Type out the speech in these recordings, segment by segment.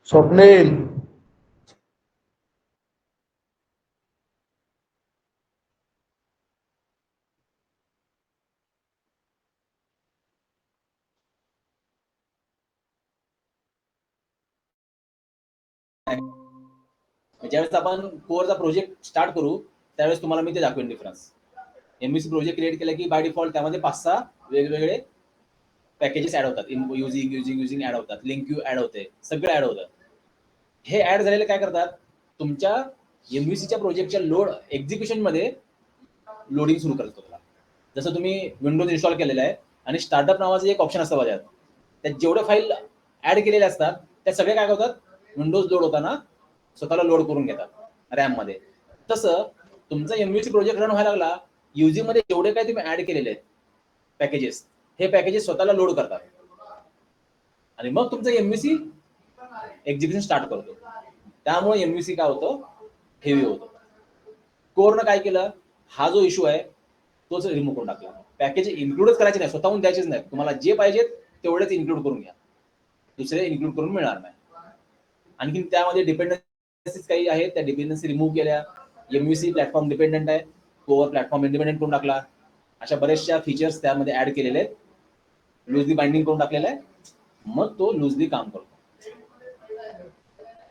स्वप्नील ज्यावेळेस आपण कोरचा project start करू त्यावेळेस तुम्हाला मी ते दाखवेन डिफरन्स. एमव्हीसी प्रोजेक्ट क्रिएट केला की बाय डिफॉल्ट त्यामध्ये 5-6 वेगवेगळे पॅकेजेस ऍड होतात. युजिंग ऍड होतात, लिंक यू ऍड होते, सगळे ऍड होतात. हे ऍड झालेले काय करतात, तुमच्या एमव्हीसीच्या प्रोजेक्टच्या लोड एक्झिक्युशन मध्ये लोडिंग सुरू करतो. जसं तुम्ही विंडोज इन्स्टॉल केलेला आहे आणि स्टार्टअप नावाचं एक ऑप्शन असतं बघा, त्यात जेवढे फाईल ऍड केलेले असतात त्या सगळे काय होतात, विंडोज लोड होताना स्वतःला लोड करून घेतात रॅम मध्ये. तसं तुमचा एमव्हीसी प्रोजेक्ट रन व्हायला लागला, युजिंग मध्ये जेवढे काही तुम्ही ऍड केलेले आहेत पॅकेजेस, हे पॅकेजेस स्वतःला लोड करतात आणि मग तुमचं एमव्हीसी एक्झिक्युशन स्टार्ट करतो. त्यामुळे एमव्हीसी काय होतं, हेवी होतो. कोरनं काय केलं, हा जो इश्यू आहे तोच रिमूव्ह करून टाकला. पॅकेज इन्क्लूडच करायचे नाही, स्वतःहून द्यायचेच नाही. तुम्हाला जे पाहिजेत तेवढेच इन्क्लूड करून घ्या, दुसरे इन्क्लूड करून मिळणार नाही. आणखी त्यामध्ये डिपेंडन्सीज काही आहेत, त्या डिपेंडन्सी रिमूव्ह केल्या. एमव्हीसी प्लॅटफॉर्म डिपेंडंट आहे, कोर प्लॅटफॉर्म इंडिपेंडंट करून टाकला. अशा बरेचशा फीचर्स त्यामध्ये ऍड केलेले आहेत, लुजली बाइंडिंग करून टाकलेलं आहे. मग तो लुजली काम करतो.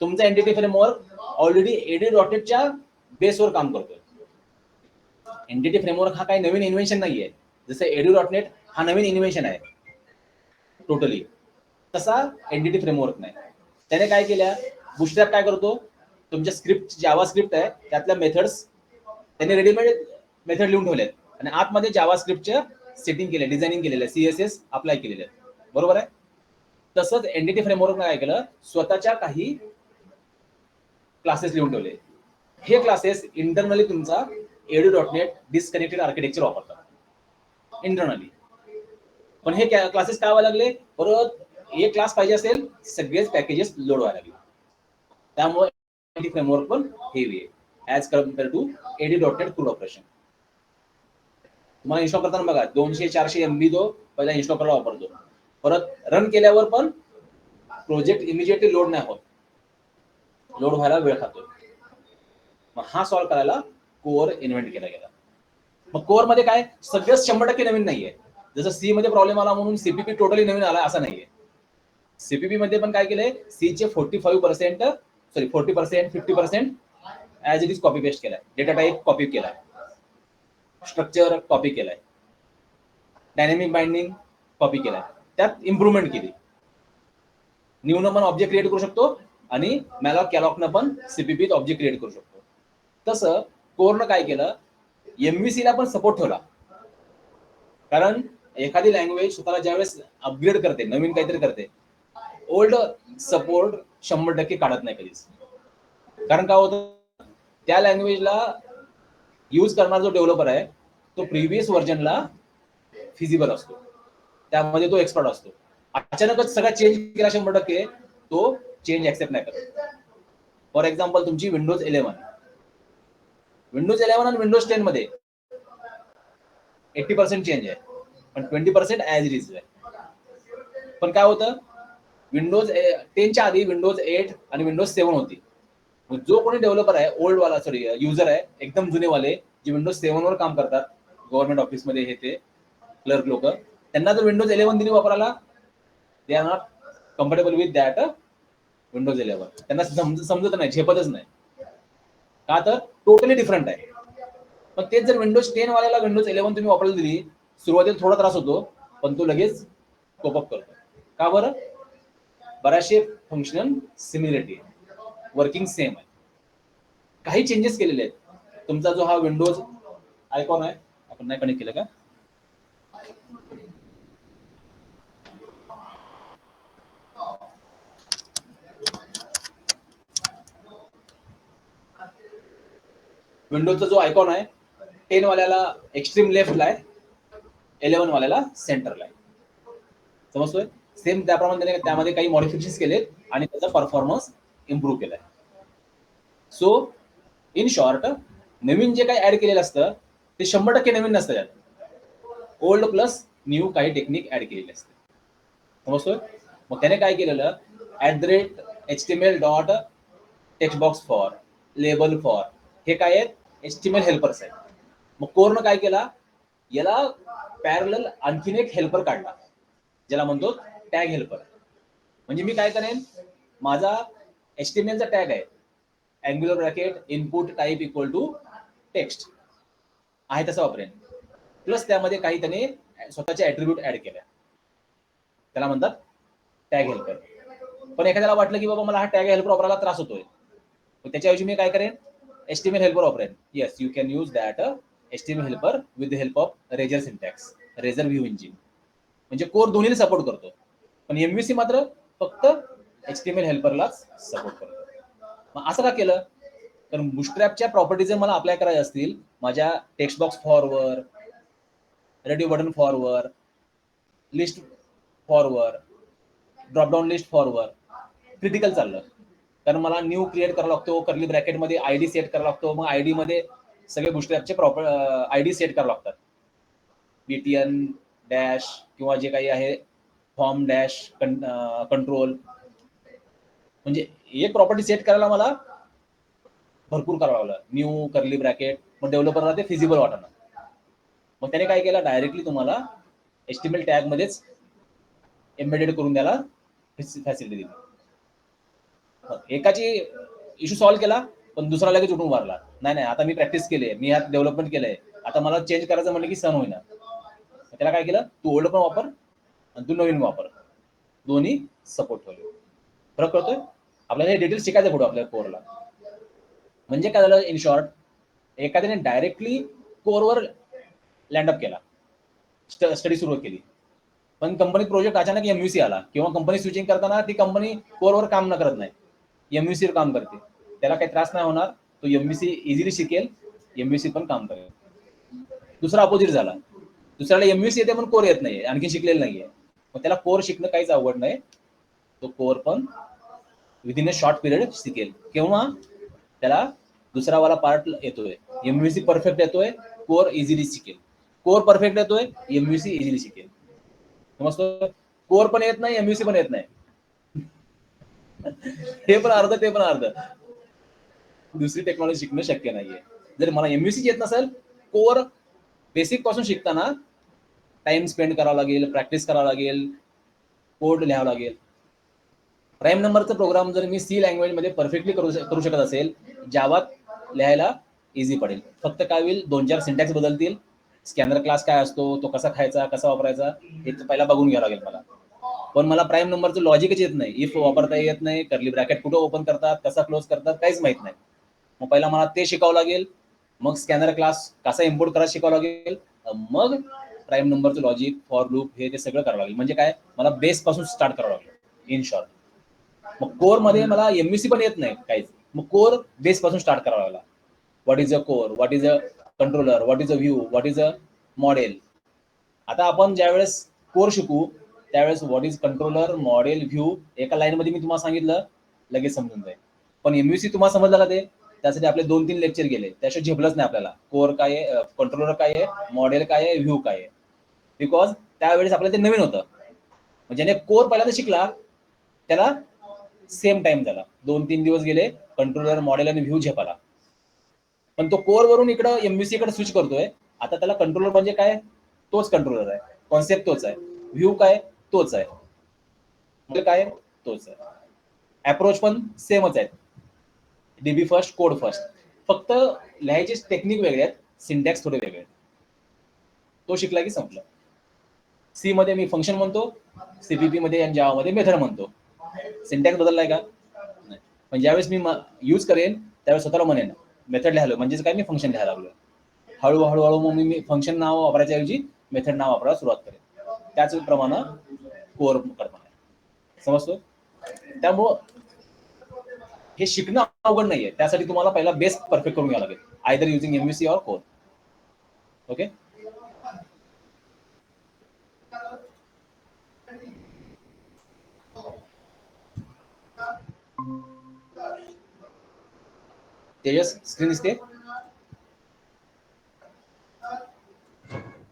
तुमचा एंटिटी फ्रेमवर्क ऑलरेडी AD.NETच्या बेसवर काम करतोय. एंटिटी फ्रेमवर्क हा काही नवीन इन्व्हेन्शन नाहीये. जसं AD.NET हा नवीन इन्व्हेन्शन आहे टोटली, तसा एंटिटी फ्रेमवर्क नाही. त्याने काय केल्या, बूटस्ट्रॅप काय करतो, तुमच्या स्क्रिप्ट जावा स्क्रिप्ट आहे त्यातल्या मेथड्स त्याने रेडीमेड मेथड लिहून ठेवल्यात आणि आतमध्ये जावा स्क्रिप्टच्या सेटिंग केल्या, डिझायनिंग केलेल्या, CSS अप्लाय केलेले आहेत. बरोबर आहे. तसंच एंटिटी फ्रेमवर्कने काय केलं, स्वतःच्या काही क्लासेस लिहून ठेवले. हे क्लासेस इंटरनली तुमचा AD.NET डिस्कनेक्टेड आर्किटेक्चर वापरतात इंटरनली. पण हे क्लासेस काय व्हायला लागले, परत एक क्लास पाहिजे असेल सगळेच पॅकेजेस लोड व्हायला लागले. त्यामुळे एंटिटी फ्रेमवर्क पण हेवी आहे as compare to AD.NET CRUD operation. तुम्हाला इन्स्टॉल करताना बघा 200-400 MB तो पहिला इन्स्टॉल करायला वापरतो, परत रन केल्यावर पण प्रोजेक्ट इमिजिएटली लोड नाही होत, लोड व्हायला वेळ खातो. मग हा सॉल्व्ह करायला कोर इन्व्हेंट केला गेला. मग कोर मध्ये काय सगळं 100% नवीन नाहीये. जसं सी मध्ये प्रॉब्लेम आला म्हणून सीपीपी टोटली नवीन आला असं नाहीये. सीपीपी मध्ये पण काय केलंय, सी चे 40% 50% as it is copy paste केलाय, डेटा टाईप कॉपी केलाय, स्ट्रक्चर कॉपी केलाय, डायनॅमिक बाइंडिंग कॉपी केलाय, त्यात इम्प्रूव्हमेंट केली. न्यूनं पण ऑब्जेक्ट क्रिएट करू शकतो आणि मॅलॉक कॅलॉकनं पण सीपीपीत ऑब्जेक्ट क्रिएट करू शकतो. तसं कोरनं काय केलं, एमव्हीसीला पण सपोर्ट ठेवला. कारण एखादी लँग्वेज स्वतःला ज्यावेळेस अपग्रेड करते, नवीन काहीतरी करते, ओल्ड सपोर्ट 100% काढत नाही कधीच. कारण काय होतं, त्या लँग्वेजला यूज करणारा जो डेव्हलपर आहे तो प्रिव्हियस व्हर्जनला फिजिबल असतो, त्यामध्ये तो एक्सपर्ट असतो. अचानकच सगळा चेंज केला 100%, तो चेंज ऍक्सेप्ट नाही करत. फॉर एक्झाम्पल तुमची विंडोज 11 आणि विंडोज 10 मध्ये 80% चेंज आहे, पण 20% ऍज इट इज आहे. पण काय होतं, विंडोज 10च्या आधी विंडोज 8 आणि विंडोज 7 होती. जो कोणी डेव्हलपर आहे, ओल्ड वाला युजर आहे, एकदम जुनेवाले जे विंडोज 7 वर काम करतात, गव्हर्नमेंट ऑफिसमध्ये हे ते क्लर्क लोक, त्यांना जर विंडोज 11 दिली वापरायला, they are not comfortable with that Windows 11. त्यांना समजत नाही, झेपतच नाही. का तर टोटली डिफरंट आहे. पण तेच जर विंडोज 10 वाल्याला विंडोज 11 तुम्ही वापरायला दिली, सुरुवातीला थोडा त्रास होतो, पण तो लगेच कोपअप करतो. का बरं, बऱ्याचशे फंक्शनल सिमिलरिटी, वर्किंग सेम आहे. काही चेंजेस केलेले आहेत. तुमचा जो हा विंडोज आयकॉन आहे, आपण नाही कनेक्ट केलं का, विंडोजचा जो आयकॉन आहे 10 वाल्याला एक्स्ट्रीम लेफ्टला आहे, 11 वाल्याला सेंटरला आहे. समजतोय. सेम त्याप्रमाणे त्यामध्ये काही मॉडिफिकेशन केलेत आणि त्याचा परफॉर्मन्स इम्प्रूव्ह केलाय. सो इन शॉर्ट, नवीन जे काही ऍड केलेलं असतं ते 100% नवीन नसतं. ओल्ड प्लस न्यू काही टेक्निक ऍड केलेली असते. समजतोय? मग त्याने काय केलेलं, @HTML dot text box for, label for, हे काय आहेत, HTML हेल्पर्स आहेत. मग कोरनं काय केला, याला पॅरलल आणखीन एक हेल्पर काढला ज्याला म्हणतो टॅग हेल्पर. म्हणजे मी काय करेन, माझा HTML चा टॅग आहे angular bracket input type equal to text आहे तसं वापरेन, प्लस त्यामध्ये काही त्याने स्वतःचे ऍट्रिब्यूट ऍड केल्या, त्याला म्हणतात टॅग हेल्पर. पण एखाद्याला वाटलं की बाबा मला हा टॅग हेल्पर वापरायला त्रास होतोय, त्याच्याऐवजी मी काय करेन, HTML हेल्पर वापरेन. Yes, you can use that HTML helper with the help of razor syntax, razor view engine. म्हणजे कोर दोन्हीला सपोर्ट करतो, पण MVC मात्र फक्त HTML हेल्परलाच सपोर्ट करतो. मग असं का केलं, कारण बुटस्ट्रॅपच्या प्रॉपर्टीज मला अप्लाय करायचे असतील माझ्या text box फॉरवर, radio button फॉरवर, list फॉरवर, dropdown list फॉरवर, critical चाललं. कारण मला न्यू क्रिएट करावा लागतो, कर्ली ब्रॅकेटमध्ये ID सेट करावा लागतो, मग ID मध्ये सगळे बुटस्ट्रॅपचे प्रॉपर ID सेट करावे लागतात, BTN डॅश किंवा जे काही आहे फॉर्म डॅश कंट्रोल. म्हणजे एक प्रॉपर्टी सेट करायला मला भरपूर करावं लागलं, न्यू कर्ली ब्रॅकेट. मग डेव्हलपरला ते फिजिबल वाटणार. मग त्याने काय केलं, डायरेक्टली तुम्हाला HTML टॅग मध्येच एम्बेडेड करून द्यायला फॅसिलिटी दिली. एकाची इश्यू सॉल्व्ह केला, पण दुसरा लगेच उठून मारला, नाही आता मी प्रॅक्टिस केली आहे, मी ह्यात डेव्हलपमेंट केलंय, आता मला चेंज करायचं म्हणलं की सण होईना. त्याला काय केलं, तू ओल्ड पण वापर आणि तू नवीन वापर, दोन्ही सपोर्ट होईल. फरक कळतोय? आपल्याला हे डिटेल्स शिकायचं पुढे आपल्या कोरला. म्हणजे काय झालं, इन शॉर्ट, एखाद्याने डायरेक्टली कोरवर लँडअप केला, स्टडी सुरुवात केली, पण कंपनीत प्रोजेक्ट अचानक MVC आला किंवा कंपनी स्विचिंग करताना ती कंपनी कोरवर काम न करत नाही, MVC वर काम करते, त्याला काही त्रास नाही होणार, तो MVC इझिली शिकेल, MVC पण काम करेल. दुसरा अपोजिट झाला, दुसऱ्याला MVC येते पण कोर येत नाही, आणखी शिकलेलं नाहीये, मग त्याला कोर शिकणं काहीच अवघड नाही, तो कोर पण विदिन अ शॉर्ट पिरियड शिकेल. किंवा त्याला दुसरा वाला पार्ट येतोय, MVC परफेक्ट येतोय, कोर इझिली शिकेल, कोर परफेक्ट येतोय, MVC इझिली शिकेल. समजतो? कोर पण येत नाही, MVC पण येत नाही, हे पण अर्ध ते पण अर्ध, दुसरी टेक्नॉलॉजी शिकणं शक्य नाहीये. जर मला MVC येत नसेल, कोर बेसिक पासून शिकताना टाइम स्पेंड करावा लागेल, प्रॅक्टिस करावं लागेल, कोड लिहावं लागेल. प्राईम नंबरचा प्रोग्राम जर मी C लँग्वेज मध्ये परफेक्टली करू शकत असेल, जावात लिहायला इझी पडेल. फक्त काय होईल, 2-4 सिंटॅक्स बदलतील, स्कॅनर क्लास काय असतो, तो कसा खायचा, कसा वापरायचा, हे पहिला बघून घ्यावं लागेल मला. पण मला प्राईम नंबरचं लॉजिकच येत नाही, इफ वापरता येत नाही, कर्ली ब्रॅकेट कुठं ओपन करतात, कसा क्लोज करतात, काहीच माहित नाही. मग पहिला मला ते शिकावं लागेल, मग स्कॅनर क्लास कसा इम्पोर्ट करायला शिकावं लागेल, मग प्राईम नंबरचं लॉजिक, फॉर लूप, हे ते सगळं करावं लागेल. म्हणजे काय, मला बेस पासून स्टार्ट करावं लागेल, इन शॉर्ट. मग कोर मध्ये मला MVC पण येत नाही काहीच, मग कोर बेस पासून स्टार्ट करावा लागला. What is a core, what is a controller, what is a view, what is a model. आता आपण ज्यावेळेस कोर शिकू त्यावेळेस what is controller, model, view एका लाईन मध्ये मी तुम्हाला सांगितलं, लगेच समजून जाईल. पण MVC तुम्हाला समजलं का ते, त्यासाठी आपले 2-3 लेक्चर गेले, त्याशिवाय झेपलंच नाही आपल्याला. कोर काय आहे, कंट्रोलर काय आहे, मॉडेल काय आहे, व्ह्यू काय आहे, बिकॉज त्यावेळेस आपल्याला ते नवीन होतं. ज्याने कोर पहिल्यांदा शिकला त्याला सेम टाइम झाला, 2-3 दिवस गेले, कंट्रोलर, मॉडेल आणि व्ह्यू झेपाला. पण तो कोर वरून इकडं MVC कडे स्विच करतोय, आता त्याला कंट्रोलर म्हणजे काय, तोच कंट्रोलर आहे, कॉन्सेप्ट तोच आहे, व्ह्यू काय तोच आहे, मॉडेल काय तोच आहे, अप्रोच पण सेमच आहे, DB फर्स्ट, कोड फर्स्ट, फक्त लिहायचे टेक्निक वेगळे आहेत, सिंटॅक्स थोडे वेगळे आहेत. तो शिकला की संपलं. C मध्ये मी फंक्शन म्हणतो, CPP मध्ये आणि जावा मध्ये मेथड म्हणतो. सिंटॅक्स बदललाय का नाही. पण ज्यावेळेस मी यूज करेन त्यावेळेस स्वतःला म्हणेन मेथड लिहायला, म्हणजेच काय, मी फंक्शन लिहायला लागलो. हळूहळू मग मी फंक्शन नाव वापरायच्या ऐवजी मेथड नाव वापरायला सुरुवात करेन. त्याचप्रमाणे कोर करताना समजतो. त्यामुळं हे शिकणं अवघड नाहीये, त्यासाठी तुम्हाला पहिला बेस परफेक्ट करून घ्यावं लागेल, आयदर युजिंग MVC और कोर. ओके. तेजस स्क्रीन दिसते?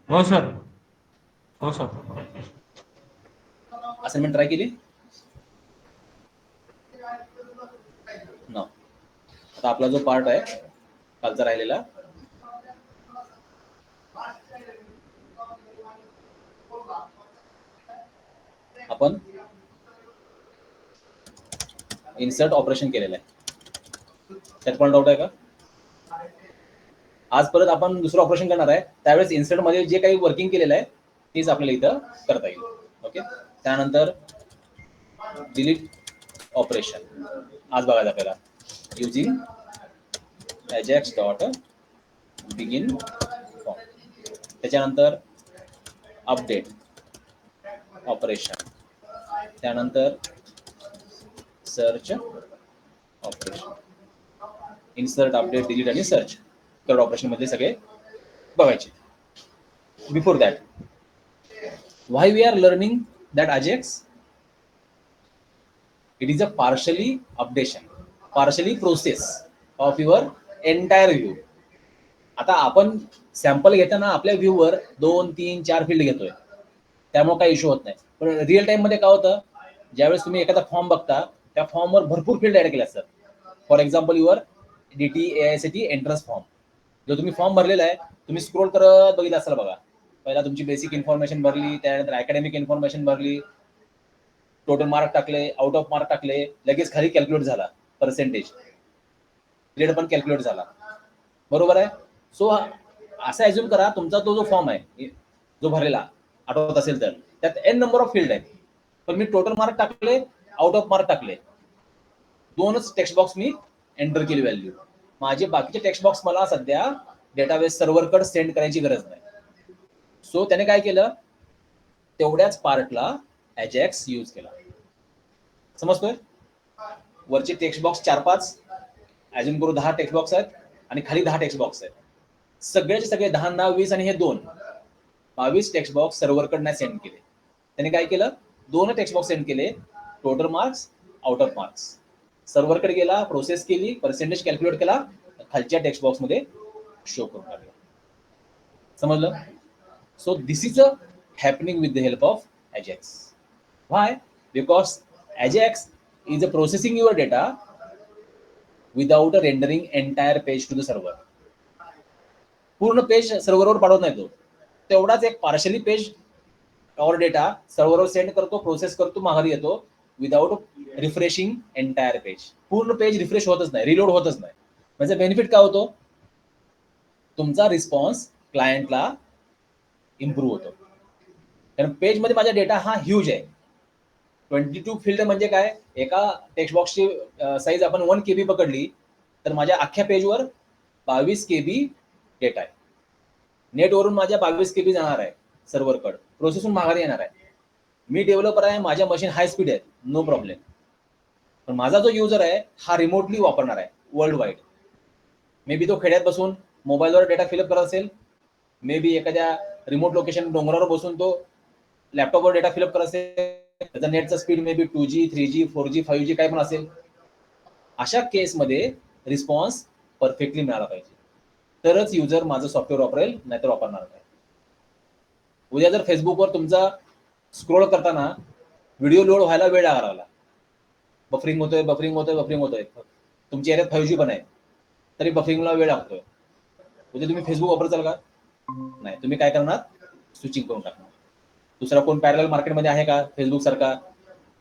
हो सर. हो सर. असाइनमेंट ट्राय केली ना. आता आपला जो पार्ट आहे कालचा राहिलेला, आपण इन्सर्ट ऑपरेशन केलेलं आहे. त्यात पण डाऊट आहे का? आज परत आपण दुसरं ऑपरेशन करणार आहे, त्यावेळेस इन्सर्ट मध्ये जे काही वर्किंग केलेलं आहे तेच आपल्याला इथं करता येईल. ओके. त्यानंतर डिलीट ऑपरेशन आज बघायचं आपल्याला, using Ajax dot begin form. त्याच्यानंतर अपडेट ऑपरेशन, त्यानंतर search operation, insert, update, delete आणि सर्च थर्ड ऑपरेशन मध्ये सगळे बघायचे. Before that, why we are learning that Ajax? It is a partially updation, partially process of your entire view. आता आपण sample घेताना आपल्या व्ह्यूवर 2, 3, 4 फील्ड घेतोय, त्यामुळे काही इश्यू होत नाही. पण रिअल टाइम मध्ये काय होतं, ज्यावेळेस तुम्ही एखादा फॉर्म बघता त्या फॉर्मवर भरपूर फील्ड ऍड केले असतात. For example your DT AICTE entrance form, जो तुम्ही फॉर्म भरलेला आहे, तुम्ही स्क्रोल करत बघितलं असाल बघा. पहिला तुमची बेसिक इन्फॉर्मेशन भरली, त्यानंतर अकॅडमिक इन्फॉर्मेशन भरली, टोटल मार्क टाकले, आउट ऑफ मार्क टाकले, लगेच खाली कॅल्क्युलेट झाला पर्सेंटेज, ग्रेड पण कॅल्क्युलेट झाला. बरोबर आहे. सो असं ॲज्युम करा, तुमचा तो जो फॉर्म आहे जो भरलेला आठवत असेल तर, त्यात n नंबर ऑफ फील्ड आहेत, पण मी टोटल मार्क टाकले, आउट ऑफ मार्क टाकले, 2च टेक्स्ट बॉक्स मी एंटर केली व्हॅल्यू. माझे बाकीचे टेक्स्ट बॉक्स मला सध्या डेटाबेस सर्व्हरकडे सेंड करायची गरज नाही. सो त्याने काय केलं, तेवढ्याच पार्टला अजॅक्स यूज केला. समजतोय? वरचे टेक्स्ट बॉक्स 4-5 अजून करू 10 टेक्स्ट बॉक्स आहेत आणि खाली 10 टेक्स्ट बॉक्स आहेत. सगळ्याचे सगळे 10, 9, 20 आणि हे 2 22 टेक्स्ट बॉक्स सर्व्हरकडे नाही सेंड केले. त्याने काय केलं, 2 टेक्स्ट बॉक्स सेंड केले, total marks, out of marks. सर्व्हरकडे गेला, प्रोसेस केली, पर्सेंटेज कॅल्क्युलेट केला, खालच्या टेक्स्ट बॉक्स मध्ये शो करून टाकला. समजलं? So this is a happening with the help of Ajax. Why? Because Ajax is a processing your data without a rendering entire page to the server. पूर्ण page सर्व्हरवर पाठवत नाही तो, तेवढाच एक पार्शली पेज और डेटा सर्व्हरवर सेंड करतो, process करतो, माघारी येतो, विदाउट रिफ्रेशिंग एंटायर पेज. पूर्ण पेज रिफ्रेश होतच नाही, रिलोड होतच नाही. म्हणजे बेनिफिट काय होतो, तुमचा रिस्पॉन्स क्लायंटला इम्प्रूव्ह होतो. कारण पेज मध्ये माझा डेटा हा ह्यूज आहे. 22 फील्ड म्हणजे काय, एका टेक्स्ट बॉक्सची साईज आपण 1 KB पकडली तर माझ्या अख्ख्या पेजवर 22 KB डेटा आहे. नेटवरून माझ्या 22 KB जाणार आहे सर्व्हरकडे, प्रोसेसहून माघारी येणार आहे. मी डेव्हलपर आहे, माझ्या मशीन हाय स्पीड आहे, नो प्रॉब्लेम. पण माझा जो युजर आहे हा रिमोटली वापरणार आहे वर्ल्ड वाईड. मे बी तो खेड्यात बसून मोबाईलवर डेटा फिलअप करत असेल, मे बी एखाद्या रिमोट लोकेशन डोंगरावर बसून तो लॅपटॉपवर डेटा फिलअप करत असेल, त्याचा नेटचा speed may be 2G, 3G, 4G, 5G काय पण असेल. अशा केसमध्ये रिस्पॉन्स परफेक्टली मिळाला पाहिजे, तरच युजर माझं सॉफ्टवेअर वापरेल, नाहीतर वापरणार नाही. उद्या जर फेसबुकवर तुमचा स्क्रोल करताना व्हिडिओ लोड व्हायला वेळ लागला, बफरिंग होतोय, तुमच्या एरियात 5G पण आहे तरी बफरिंगला वेळ लागतोय, उद्या तुम्ही फेसबुक वापरचाल का? नाही. तुम्ही काय करणार, स्विचिंग करून टाकणार. दुसरा कोण पॅरलल मार्केटमध्ये आहे का फेसबुक सारखा,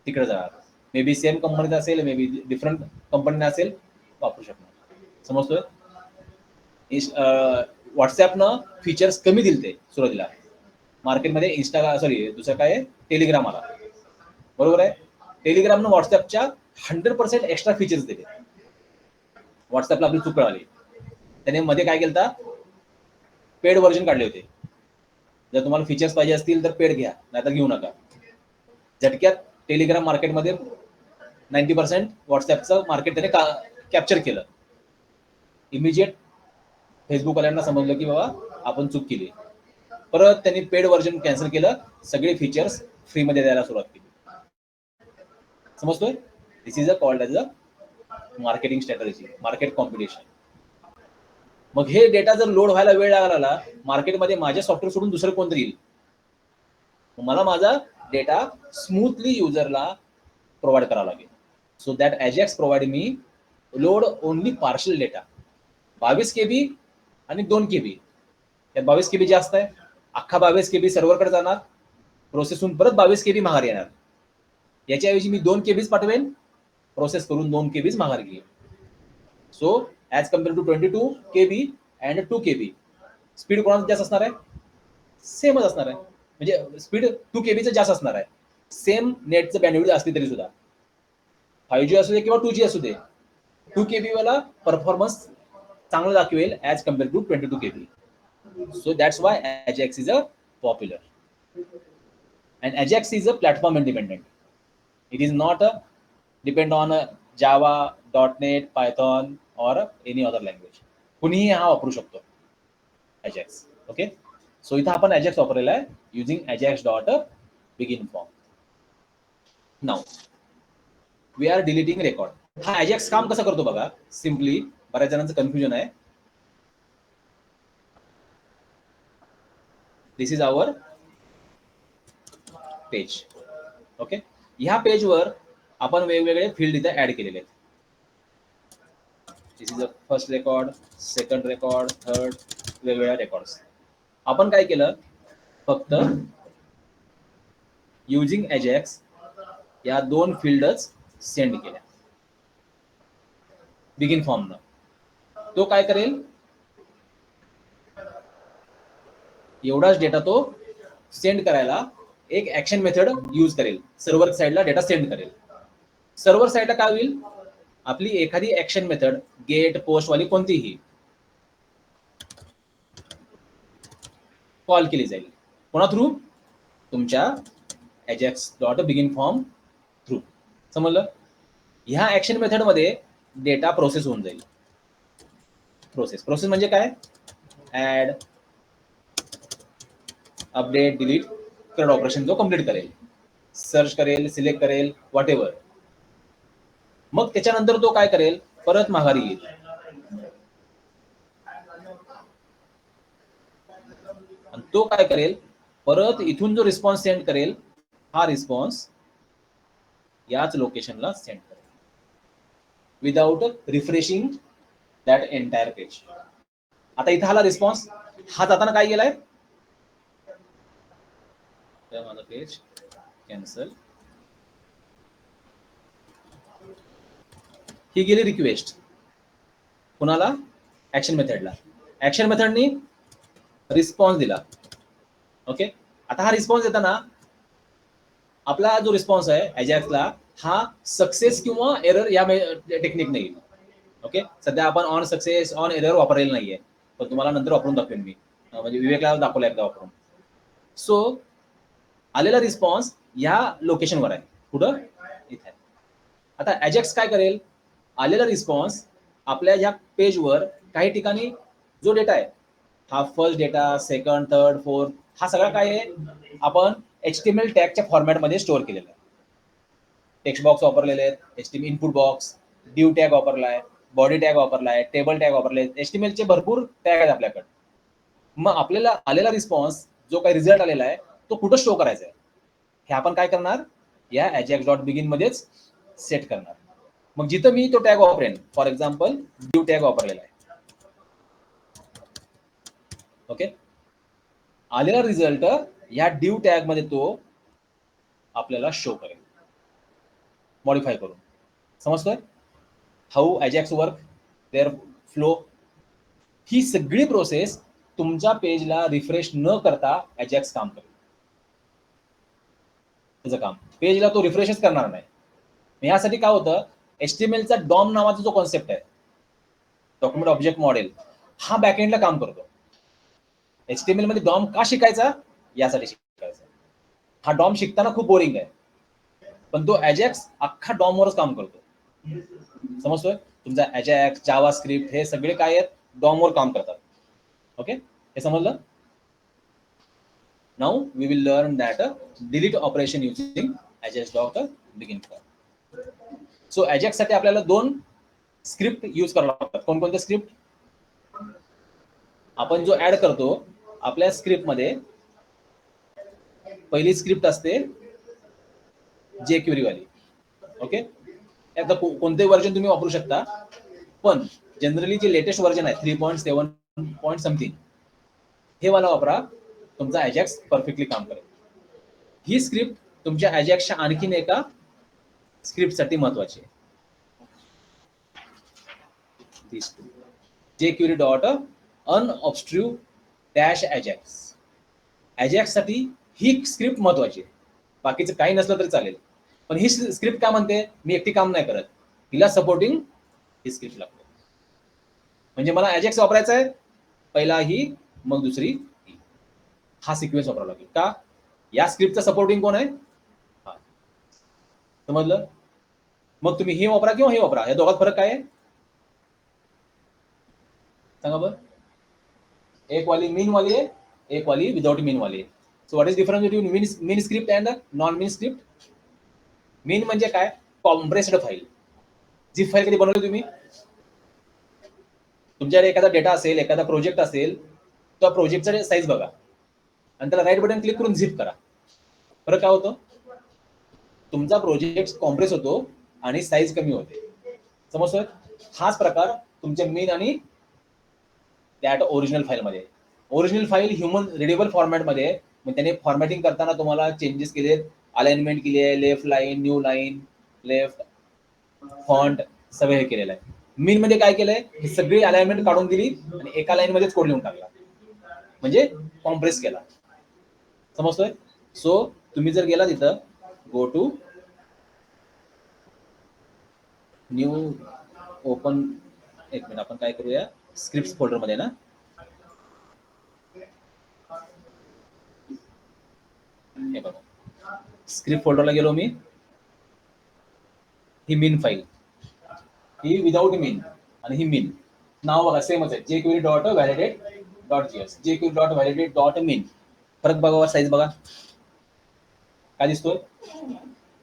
तिकडे जाणार. मे बी सेम कंपनीचा असेल, मे बी डिफरंट कंपनीचा असेल, वापरू शकणार. समजतोय? व्हॉट्सॲपनं फीचर्स कमी दिलते सुरुवातीला मार्केटमध्ये, दुसरं काय टेलिग्राम आला. बरोबर आहे. टेलिग्रामनं व्हॉट्सॲपच्या 100% एक्स्ट्रा फीचर्स दिले. व्हॉट्सॲपला आपली चूक कळाली, त्याने मध्ये काय केलं, पेड व्हर्जन काढले होते. जर तुम्हाला फीचर्स पाहिजे असतील तर पेड घ्या, नाहीतर घेऊ नका. झटक्यात टेलिग्राम मार्केटमध्ये 90% व्हॉट्सॲपचं मार्केट त्याने कॅप्चर केलं. इमिजिएट फेसबुकवाल्यांना समजलं की बाबा आपण चूक केली. परत त्यांनी पेड व्हर्जन कॅन्सल केलं, सगळे फीचर्स फ्रीमध्ये द्यायला सुरुवात केली. समजतोय? This is a called as a marketing strategy, market competition. मग हे डेटा जर लोड व्हायला वेळ लागला मार्केटमध्ये, माझ्या सॉफ्टवेअर सोडून दुसरं कोणतरी येईल, मला माझा डेटा स्मूथली युजरला प्रोव्हाइड करावा लागेल. So that Ajax provide me load only partial data. 22 KB आणि 2 KB. त्यात 22 KB जास्त आहे, अख्खा 22 KB सर्व्हरकडे जाणार, प्रोसेसहून परत 22 KB माघारी येणार. याच्याऐवजी मी 2 KBच पाठवेन, प्रोसेस करून 2 KBच माघारी घेईल. So as compare to 22 KB and 2 KB, speed कोणाचं जास्त असणार आहे? सेमच असणार आहे. म्हणजे स्पीड 2 KBचं जास्त असणार आहे. सेम नेटचं बँडविड्थ असली तरी सुद्धा 5G असू दे किंवा 2G असू दे, 2 KB वाला परफॉर्मन्स चांगला दाखवेल as compare to 22 KB. So that's why Ajax is a popular. And Ajax is a platform independent. It is not a depend on a Java, .NET, Python or any other language. कुणीही हा वापरू शकतो Ajax. Okay. So इथं आपण Ajax वापरलेला आहे using ajax.begin form. Now we are deleting record. हा Ajax काम कसं करतो बघा. सिम्पली बऱ्याच जणांचं कन्फ्युजन आहे. This is our page. Okay. ह्या पेजवर आपण वेगवेगळे फील्ड इथे ऍड केलेले आहेत. This is a first record, second record, third, वेगवेगळ्या रेकॉर्ड्स. आपण काय केलं, फक्त युजिंग अजॅक्स या 2 फील्डच सेंड केल्या बिगिन फॉर्मनं. तो काय करेल, एवढाच डेटा तो सेंड करायला एक ऍक्शन मेथड यूज करेल. सर्व्हर साइडला डेटा सेंड करेल. सर्व्हर साइडला काय होईल, आपली एखादी ऍक्शन मेथड गेट, पोस्ट वाली कोणतीही कॉल केली जाईल. कोणा थ्रू? तुमच्या ajax.begin form थ्रू. समजलं? ह्या ऍक्शन मेथड मध्ये डेटा प्रोसेस होऊन जाईल. प्रोसेस म्हणजे काय? Add, update, delete current operation जो कंप्लीट करेल, सर्च करेल, सिलेक्ट करेल, व्हॉट एव्हर. मग त्याच्यानंतर तो काय करेल, परत माघारी येईल. आणि तो काय करेल, परत इथून जो रिस्पॉन्स सेंड करेल, हा रिस्पॉन्स याच लोकेशनला सेंड करेल without refreshing that entire page. आता इथं आला रिस्पॉन्स, हा जाताना काय गेलाय, माझं पेज कॅन्सल, ही गेली रिक्वेस्ट कुणाला? ऍक्शन मेथडला. ऍक्शन मेथडनी रिस्पॉन्स दिला. ओके. आता हा रिस्पॉन्स देताना आपला जो रिस्पॉन्स आहे अजॅक्सला, हा सक्सेस किंवा एरर या टेक्निक नाही. ओके. सध्या आपण ऑन सक्सेस, ऑन एरर वापरलेलं नाहीये, पण तुम्हाला नंतर वापरून दाखवेन मी, म्हणजे विवेकला दाखवला एकदा वापरून. सो आलेला रिस्पॉन्स या लोकेशनवर आहे. कुठं? इथे. आता अजॅक्स काय करेल, आलेला रिस्पॉन्स आपल्या ह्या पेजवर काही ठिकाणी जो डेटा आहे, हा first data, second, third, fourth, हा सगळा काय आहे, आपण HTML टॅगच्या फॉर्मॅटमध्ये स्टोअर केलेला आहे. टेक्स्ट बॉक्स वापरलेले आहेत, HTML इनपुट बॉक्स, डिव टॅग वापरलाय, बॉडी टॅग वापरलाय, टेबल टॅग वापरले, HTML चे भरपूर टॅग आहेत आपल्याकडे. मग आपल्याला आलेला रिस्पॉन्स जो काही रिझल्ट आलेला आहे, तो कुठं शो करायचा आहे, हे आपण काय करणार, या ajax.begin मध्येच सेट करणार. मग जिथं मी तो टॅग वापरेन, फॉर एक्झाम्पल डिव टॅग वापरलेला आहे. ओके. आलेला रिझल्ट या डिव टॅग मध्ये तो आपल्याला शो करेल मॉडिफाय करून. समजतोय how Ajax work, their flow? ही सगळी प्रोसेस तुमच्या पेजला रिफ्रेश न करता अजॅक्स काम करेल. त्याचं काम पेजला तो रिफ्रेशच करणार नाही. यासाठी काय होतं, HTMLचा डॉम नावाचा जो कॉन्सेप्ट आहे, डॉक्युमेंट ऑब्जेक्ट मॉडेल, हा बॅकएंडला काम करतो. HTML मध्ये डॉम का शिकायचा? यासाठी शिकायचा. हा डॉम शिकताना खूप बोरिंग आहे, पण तो अजॅक्स अख्खा डॉमवरच काम करतो. समजतोय? तुमचा अजॅक्स, जावा स्क्रिप्ट हे सगळे काय आहेत, डॉमवर काम करतात. ओके. हे समजलं? Now we will learn that delete operation using ajax.begin form. So Ajax साठी आपल्याला 2 स्क्रिप्ट यूज करावं लागतात. कोणकोणते स्क्रिप्ट? आपण जो ऍड करतो आपल्या स्क्रिप्ट मध्ये, पहिली स्क्रिप्ट असते jQuery वाली. ओके, आता कोणतेही व्हर्जन तुम्ही वापरू शकता, पण जनरली जे लेटेस्ट व्हर्जन आहे 3.7 पॉईंट समथिंग हे वाला वापरा, तुमचा अजॅक्स परफेक्टली काम करेल. ही स्क्रिप्ट तुमच्या अजॅक्सच्या आणखीन एका स्क्रिप्टसाठी महत्वाची आहे. jQuery dot unobstruct dash ajax. Ajax साठी ही स्क्रिप्ट महत्वाची आहे, बाकीचं काही नसलं तरी चालेल, पण ही स्क्रिप्ट काय म्हणते, मी एकटी काम नाही करत, हिला सपोर्टिंग ही स्क्रिप्ट लागते. म्हणजे मला अजॅक्स वापरायचा आहे, पहिला ही मग दुसरी ही, हा सिक्वेन्स वापरावा लागेल. का? या स्क्रिप्टचा सपोर्टिंग कोण आहे? समजलं? मग तुम्ही हे वापरा किंवा हे वापरा, या दोघात फरक काय आहे सांगा बरं. एक वाली मीन वाली आहे, एक वाली विदाउट मीन वाली आहे. So what is difference between min script and non min script? Min म्हणजे काय? Compressed file. झिप फाईल कधी बनवली तुम्ही? तुमच्याकडे एखादा डेटा असेल, एखादा प्रोजेक्ट असेल, तो प्रोजेक्टचा साईज बघा आणि त्याला राईट बटन क्लिक करून झिप करा. फरक काय होतो? तुमचा प्रोजेक्ट कॉम्प्रेस होतो आणि साईज कमी होते. समजतोय? हाच प्रकार तुमच्या मेन आणि दॅट ओरिजिनल फाईलमध्ये. ओरिजिनल फाईल ह्युमन रिडेबल फॉर्मॅटमध्ये, मग त्याने फॉर्मॅटिंग करताना तुम्हाला चेंजेस केले, अलाइनमेंट केली आहे, left line, new line, left font, सगळं हे केलेलं आहे. मीन मध्ये काय केलंय, ही सगळी अलाइनमेंट काढून दिली आणि एका लाईन मध्येच कोड लिहून टाकला, म्हणजे कॉम्प्रेस केला. समजतोय? सो तुम्ही जर गेला तिथं, गो टू न्यू ओपन, एक मिनिट, आपण काय करूया, स्क्रिप्ट फोल्डर मध्ये ना, हे बघा, स्क्रिप्ट फोल्डरला गेलो मी, ही मीन फाईल, ही विदाउट मीन आणि ही मीन, नाव बघा सेमच आहे, jQuery dot validate dot JS, jQuery dot validate dot min. फरक बघा, साईज बघा काय दिसतोय.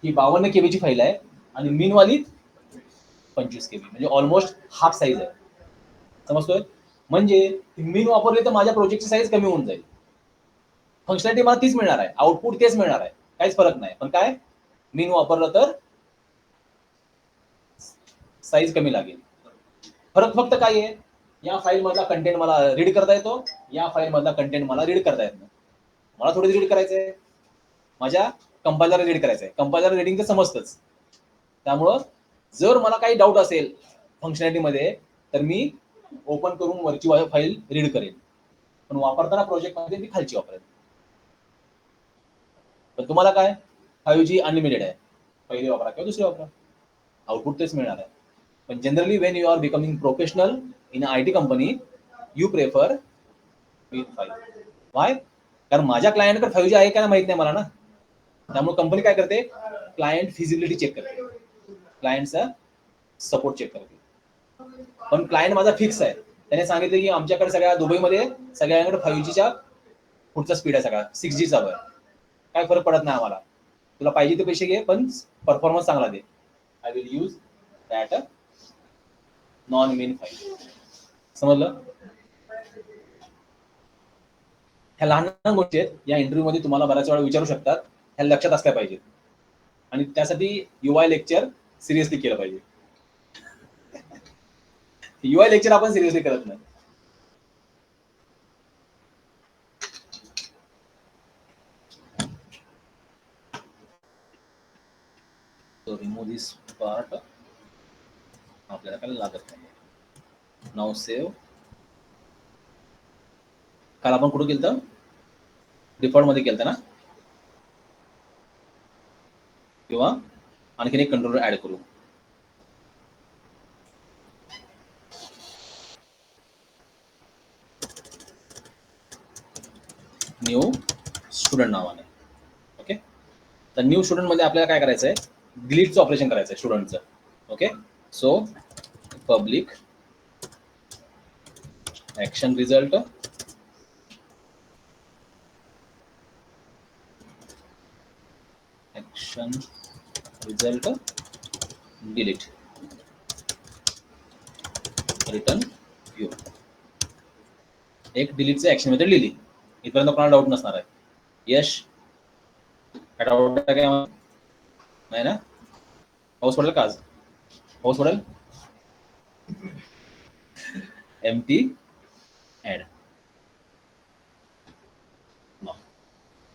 ही 52 KB ची फाईल आहे आणि मीन वाली 25 KB, म्हणजे ऑलमोस्ट हाफ साईज आहे. समजतोय? म्हणजे मीन वापरली तर माझ्या प्रोजेक्टची साईज कमी होऊन जाईल, फंक्शनॅलिटी मला तीच मिळणार आहे, आउटपुट तेच मिळणार आहे, काहीच फरक नाही, पण काय मीन वापरलं तर साईज कमी लागेल. फरक फक्त काय आहे, या फाईल मधला कंटेंट मला रीड करता येतो, या फाईल मधला कंटेंट मला रीड करता येत नाही. मला थोडी रीड करायचंय, माझ्या कंपायलर रीड करायचंय, कंपायलर रीडिंग तर समजतच. त्यामुळं जर मला काही डाऊट असेल फंक्शनॅलिटीमध्ये, तर मी ओपन करून वरची फाईल रीड करेन, पण वापरताना प्रोजेक्टमध्ये मी खालची वापरेन. पण तुम्हाला काय, 5G अनलिमिटेड आहे, पहिली वापरा किंवा दुसरी वापरा, आउटपुट तेच मिळणार आहे. पण generally when you are becoming professional in IT company, you prefer min file. Why? कारण माझ्या क्लायंटकडे 5G आहे का माहित नाही मला ना, त्यामुळे कंपनी काय करते, क्लायंट फिजिबिलिटी चेक करते, क्लायंटचा सपोर्ट चेक करते. पण क्लायंट माझा फिक्स आहे, त्याने सांगितलं की आमच्याकडे सगळ्या दुबईमध्ये सगळ्यांकडे 5Gच्या पुढचा स्पीड आहे, सगळा 6G चालू आहे, काय फरक पडत नाही आम्हाला, तुला पाहिजे ते पैसे घे पण परफॉर्मन्स चांगला दे. I will use that non min file. समजलं? ह्या लहान लहान गोष्टी आहेत, या इंटरव्ह्यू मध्ये तुम्हाला बऱ्याच वेळा विचारू शकतात, ह्या लक्षात असल्या पाहिजेत, आणि त्यासाठी UI लेक्चर सिरियसली केलं पाहिजे. UI लेक्चर आपण सिरियसली करत नाही. So remove this part, आपल्याला काय लागत नाही. नाव सेव्ह. काल आपण कुठं केलं, डिफॉल्ट मध्ये केलं ना, किंवा आणखीन एक कंट्रोलर ऍड करू. न्यू स्टुडंट नावाने. ओके, तर न्यू स्टुडंट मध्ये आपल्याला काय करायचं आहे, डिलीटचं ऑपरेशन करायचं आहे स्टुडंटचं. Okay, so public action result delete return view. एक डिलीटचं ऍक्शन मेथड लिहिली, इथपर्यंत कोणाला डाऊट नसणार आहे. यश काय डाऊट आहे काय नाही ना? पाऊस पडेल का आज? पाऊस पडेल? Empty add.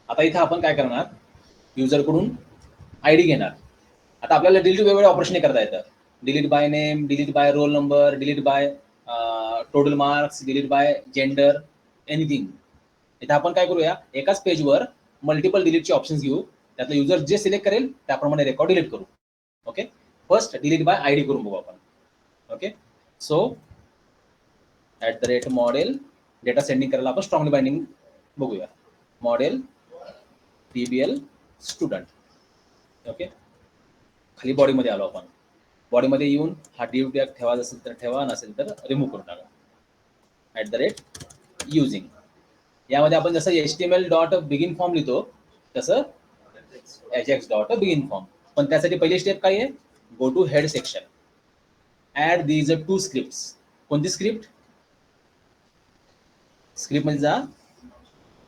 आता इथे आपण काय करणार, युजरकडून आयडी घेणार. आता आपल्याला डिलीट वेगवेगळे ऑपरेशन करता येतं. Delete by name, delete by roll number, delete by total marks, delete by gender, anything. इथे आपण काय करूया, एकाच पेजवर मल्टिपल डिलीटचे ऑप्शन्स घेऊ. त्यातलं युजर जे सिलेक्ट करेल त्याप्रमाणे रेकॉर्ड डिलीट करू. Okay, first delete by ID करून बघू आपण. Okay, so @model data sending करायला आपण स्ट्रॉंगली बाइंडिंग बघूया. Model TBL student. ओके, खाली बॉडीमध्ये आलो आपण. बॉडीमध्ये येऊन हा डिव टॅग ठेवा, असेल तर ठेवा, नसेल तर रिमूव्ह करून टाका. @using यामध्ये आपण जसं HTML डॉट बिगिन फॉर्म लिहितो तसं ajax डॉट बिगिन फॉर्म. पण त्यासाठी पहिली स्टेप काय आहे, go to head section, add these 2 scripts. कोणती स्क्रिप्ट? स्क्रिप्ट मध्ये जा.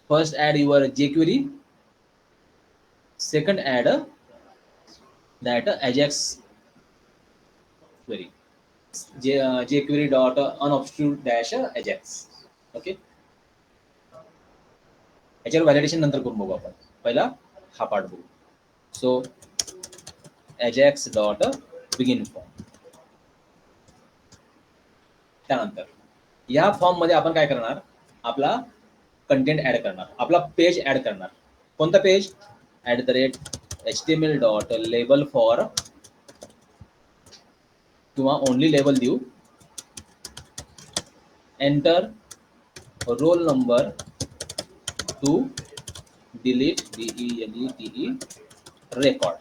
First add your jQuery, second add that ajax query, jQuery dot unobstruct dash ajax. Okay, याच्यावर व्हॅलिडेशन नंतर करून बघू आपण. पहिला हा पार्ट बघू. So ajax dot begin form. त्यानंतर या फॉर्म मध्ये आपण काय करणार, आपला कंटेंट ऍड करणार, आपला पेज ऍड करणार. कोणता page? @html dot label for, किंवा ओनली लेबल देऊ. Enter roll number two delete DELETE record.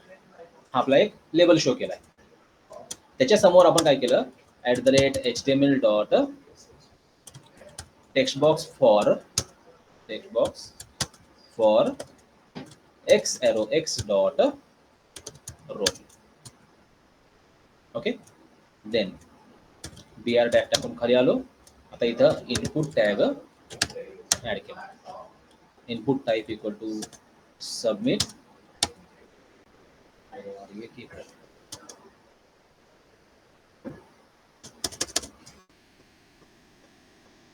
हा आपला एक लेबल शो केलाय. त्याच्या समोर आपण काय केलं, @html dot text box for x arrow x dot roll. Okay, then BR tag टाकून खाली आलो. आता इथं इनपुट टॅग ऍड केला. Input type equal to submit.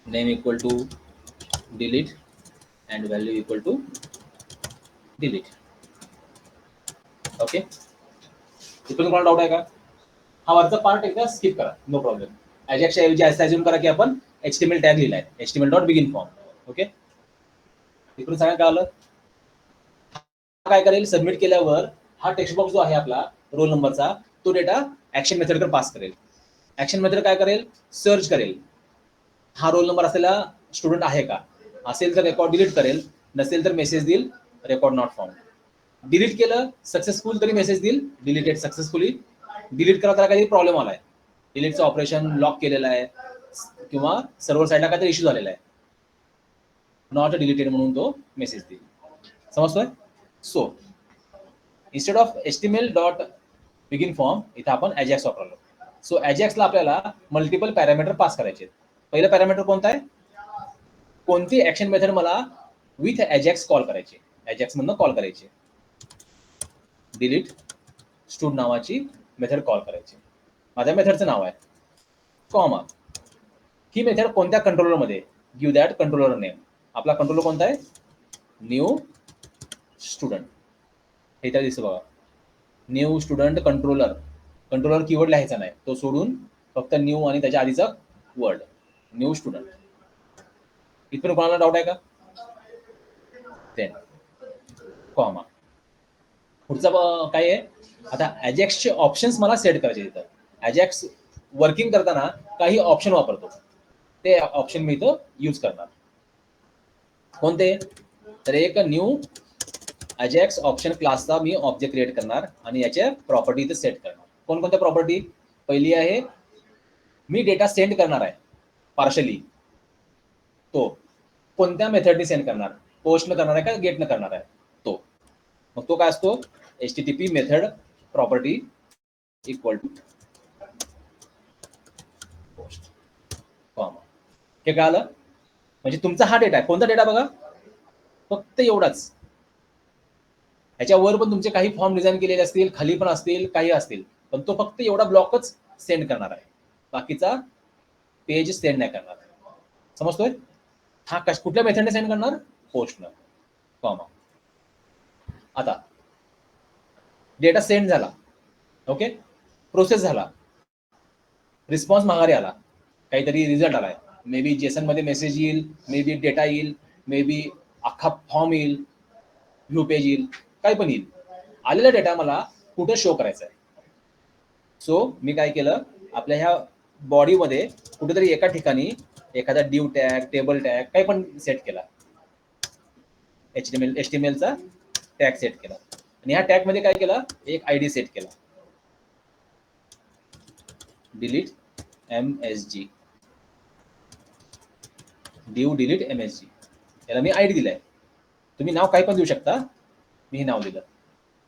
Name equal to delete and value equal to delete. Okay, इथून तुम्हाला doubt आहे का? हा वरचा पार्ट एकदा स्किप करा, नो प्रॉब्लेम. अजॅक्सच्या ऐवजी असं अज्युम करा की आपण HTML टॅग लिहिलाय, HTML dot begin form. Okay, इकडून सांगा काय आलं. काय करेल, सबमिट केल्यावर हा टेक्स्ट बॉक्स जो आहे आपला रोल नंबरचा, तो डेटा ऍक्शन मेथडकडे पास करेल. ऍक्शन मेथड काय करेल, सर्च करेल हा रोल नंबर असलेला स्टुडंट आहे का. असेल तर रेकॉर्ड डिलीट करेल, नसेल तर मेसेज देईल रेकॉर्ड नॉट फाउंड. डिलीट केलं सक्सेसफुल तरी मेसेज देईल डिलीटेड सक्सेसफुली. डिलीट करा त्याला काही प्रॉब्लेम आलाय, डिलीटचं ऑपरेशन लॉक केलेलं आहे, किंवा सर्व्हर साईडला काहीतरी इश्यू झालेला आहे, नॉट डिलीटेड म्हणून तो मेसेज देईल. समजतोय? So instead of HTML dot begin form इथे आपण अजॅक्स वापरलो. सो अजॅक्सला आपल्याला मल्टिपल पॅरामीटर पास करायचे. पहिलं पॅरामीटर कोणतं आहे, कोणती ऍक्शन मेथड मला विथ अजॅक्स कॉल करायची, अजॅक्स मधनं कॉल करायची. डिलीट स्टूड नावाची मेथड कॉल करायची. माझ्या मेथडचं नाव आहे कॉमा. ही मेथड कोणत्या कंट्रोलर मध्ये, गिव्ह दॅट कंट्रोलर नेम. आपला कंट्रोलर कोणता आहे, न्यू स्टुडंट. हे त्या दिसतं बघा, new student controller. Controller keyword लिहायचा नाही, तो सोडून फक्त न्यू आणि त्याच्या आधीचा वर्ड न्यू स्टुडंट. इथून कोणाला डाऊट आहे का? Then comma. पुढचा काय आहे, आता अजॅक्सचे ऑप्शन्स मला सेट करायचे. इथं अजॅक्स वर्किंग करताना काही ऑप्शन वापरतो, ते ऑप्शन मी इथं यूज करणार. कोणते? तर एक न्यू अजॅक्स ऑप्शन क्लासचा मी ऑब्जेक्ट क्रिएट करणार आणि याच्या प्रॉपर्टी इथे सेट करणार. कोणकोणत्या प्रॉपर्टी? पहिली आहे, मी डेटा सेंड करणार आहे पार्शली, तो कोणत्या मेथडने सेंड करणार, पोस्टनं करणार आहे का गेटनं करणार आहे तो. मग तो काय असतो, HTTP method property equal to post comma. हे काय आलं, म्हणजे तुमचा हा डेटा आहे. कोणता डेटा बघा, फक्त एवढाच, ह्याच्यावर पण तुमचे काही फॉर्म डिझाईन केलेले असतील, खाली पण असतील, काही असतील, पण तो फक्त एवढा ब्लॉकच सेंड करणार आहे, बाकीचा पेज सेंड नाही करणार. समजतोय? हा कुठल्या मेथडने सेंड करणार? पोस्टनं, कॉमा. आता डेटा सेंड झाला, ओके, प्रोसेस झाला, रिस्पॉन्स माघारी आला, काहीतरी रिझल्ट आलाय, मे बी जेसन मध्ये मेसेज येईल, मे बी डेटा येईल, मे बी अख्खा फॉर्म येईल, व्ह्यू पेज येईल, काही पण येईल. आलेला डेटा मला कुठे शो करायचा आहे. सो मी काय केलं, आपल्या ह्या बॉडीमध्ये कुठेतरी एका ठिकाणी एखादा डिव टॅग, टेबल टॅग काही पण सेट केला, HTML चा टॅग सेट केला, आणि ह्या टॅग मध्ये काय केलं, एक आयडी सेट केला, डिलीट MSG, डिव डिलीट MSG. याला मी आयडी दिलाय, तुम्ही नाव काही पण देऊ शकता, मी हे नाव दिलं.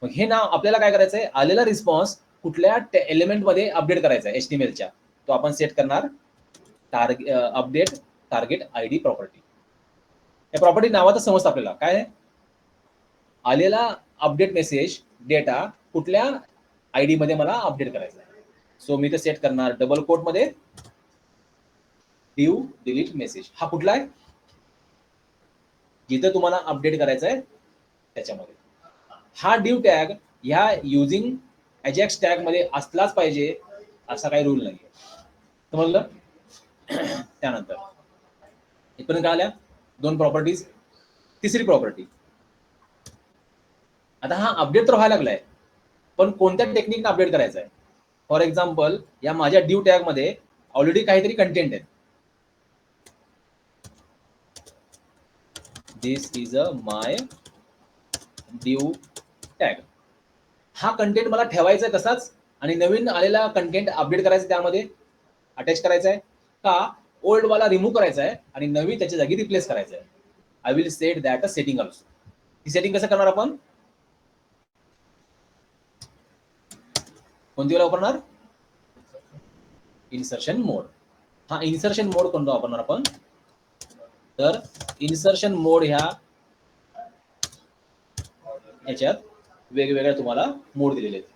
मग हे नाव आपल्याला काय करायचं आहे, आलेला रिस्पॉन्स कुठल्या एलिमेंट मध्ये अपडेट करायचा आहे HTMLच्या, तो आपण सेट करणार अपडेट टार्गेट आयडी प्रॉपर्टी. या प्रॉपर्टी नावाचं समजतं आपल्याला काय आहे, आलेला अपडेट मेसेज डेटा कुठल्या आयडी मध्ये मला अपडेट करायचा आहे. सो मी ते सेट करणार डबल कोट मध्ये डिव डिलीट मेसेज. हा कुठला आहे, जिथे तुम्हाला अपडेट करायचं आहे त्याच्यामध्ये. हा डिव टॅग ह्या युजिंग अजॅक्स टॅग मध्ये असलाच पाहिजे असा काही रूल नाही. समजलं? त्यानंतर इथपर्यंत काय आल्या, दोन प्रॉपर्टीज. तिसरी प्रॉपर्टी, आता हा अपडेट तर व्हायला लागलाय, पण कोणत्या टेक्निकने अपडेट करायचा आहे. फॉर एक्झाम्पल, या माझ्या डिव टॅग मध्ये ऑलरेडी काहीतरी कंटेंट आहे, दिस इज अ माय डिव टॅग. हा कंटेंट मला ठेवायचा आहे तसाच, आणि नवीन आलेला कंटेंट अपडेट करायचा, त्यामध्ये अटॅच करायचा आहे, का ओल्ड वाला रिमूव्ह करायचा आहे आणि नवीन त्याच्या जागी रिप्लेस करायचा आहे. I will set that a setting also. He setting कसं करणार आपण, कोणती वेळा वापरणार, इन्सर्शन मोड. हा इन्सर्शन मोड कोणता वापरणार आपण, तर इन्सर्शन मोड ह्या याच्यात वेगवेगळ्या तुम्हाला मोड दिलेले आहेत.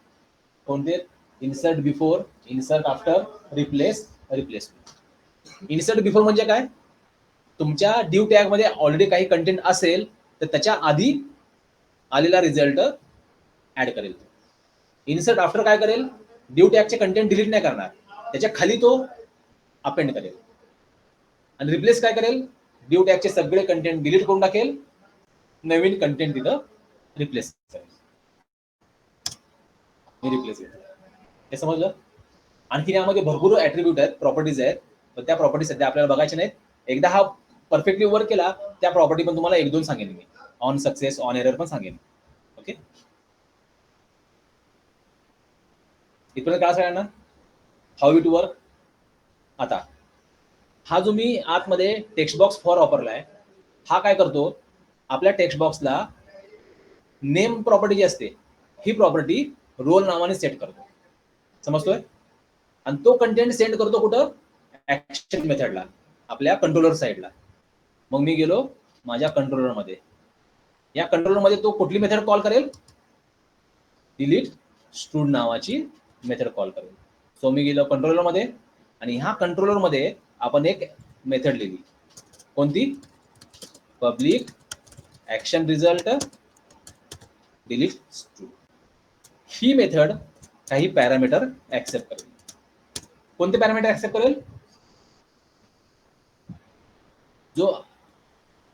कोणते, insert before, insert after, replace, replacement. Insert before म्हणजे काय, तुमच्या डिव टॅग मध्ये ऑलरेडी काही कंटेंट असेल तर त्याच्या आधी आलेला रिझल्ट ऍड करेल. इन्सर्ट आफ्टर काय करेल, डिव टॅगचे कंटेंट डिलीट नाही करणार, त्याच्या खाली तो अपेंड करेल. आणि रिप्लेस काय करेल, डिव टॅगचे सगळे कंटेंट डिलीट करून टाकेल, नवीन कंटेंट तिथं रिप्लेस करेल. रिप्लेस हे समजलं? आणखी यामध्ये भरपूर ऍट्रिब्यूट आहेत, प्रॉपर्टीज आहेत, पण त्या प्रॉपर्टी सध्या आपल्याला बघायच्या नाहीत. एकदा हा परफेक्टली वर्क केला, त्या प्रॉपर्टी पण तुम्हाला एक दोन सांगेन मी, ऑन सक्सेस, ऑन एरर पण सांगेन. ओके, इथपर्यंत काय सगळ्यांना, हाऊ इट वर्क. आता हा जो मी आतमध्ये टेक्स्ट बॉक्स फॉर वापरलाय, हा काय करतो, आपल्या टेक्स्ट बॉक्सला नेम प्रॉपर्टी जी असते, ही प्रॉपर्टी रोल नावाने सेट करतो. समजतोय? आणि तो कंटेंट सेंड करतो कुठं, ऍक्शन मेथडला, आपल्या कंट्रोलर साईडला. मग मी गेलो माझ्या कंट्रोलर मध्ये, या कंट्रोलर मध्ये तो कुठली मेथड कॉल करेल, डिलीट स्टूड नावाची मेथड कॉल करेल. सो मी गेलो कंट्रोलर मध्ये, आणि ह्या कंट्रोलर मध्ये आपण एक मेथड लिहिली, कोणती, public action result delete stud. ही मेथड काही पॅरामीटर ऍक्सेप्ट करेल. कोणते पॅरामीटर ऍक्सेप्ट करेल, जो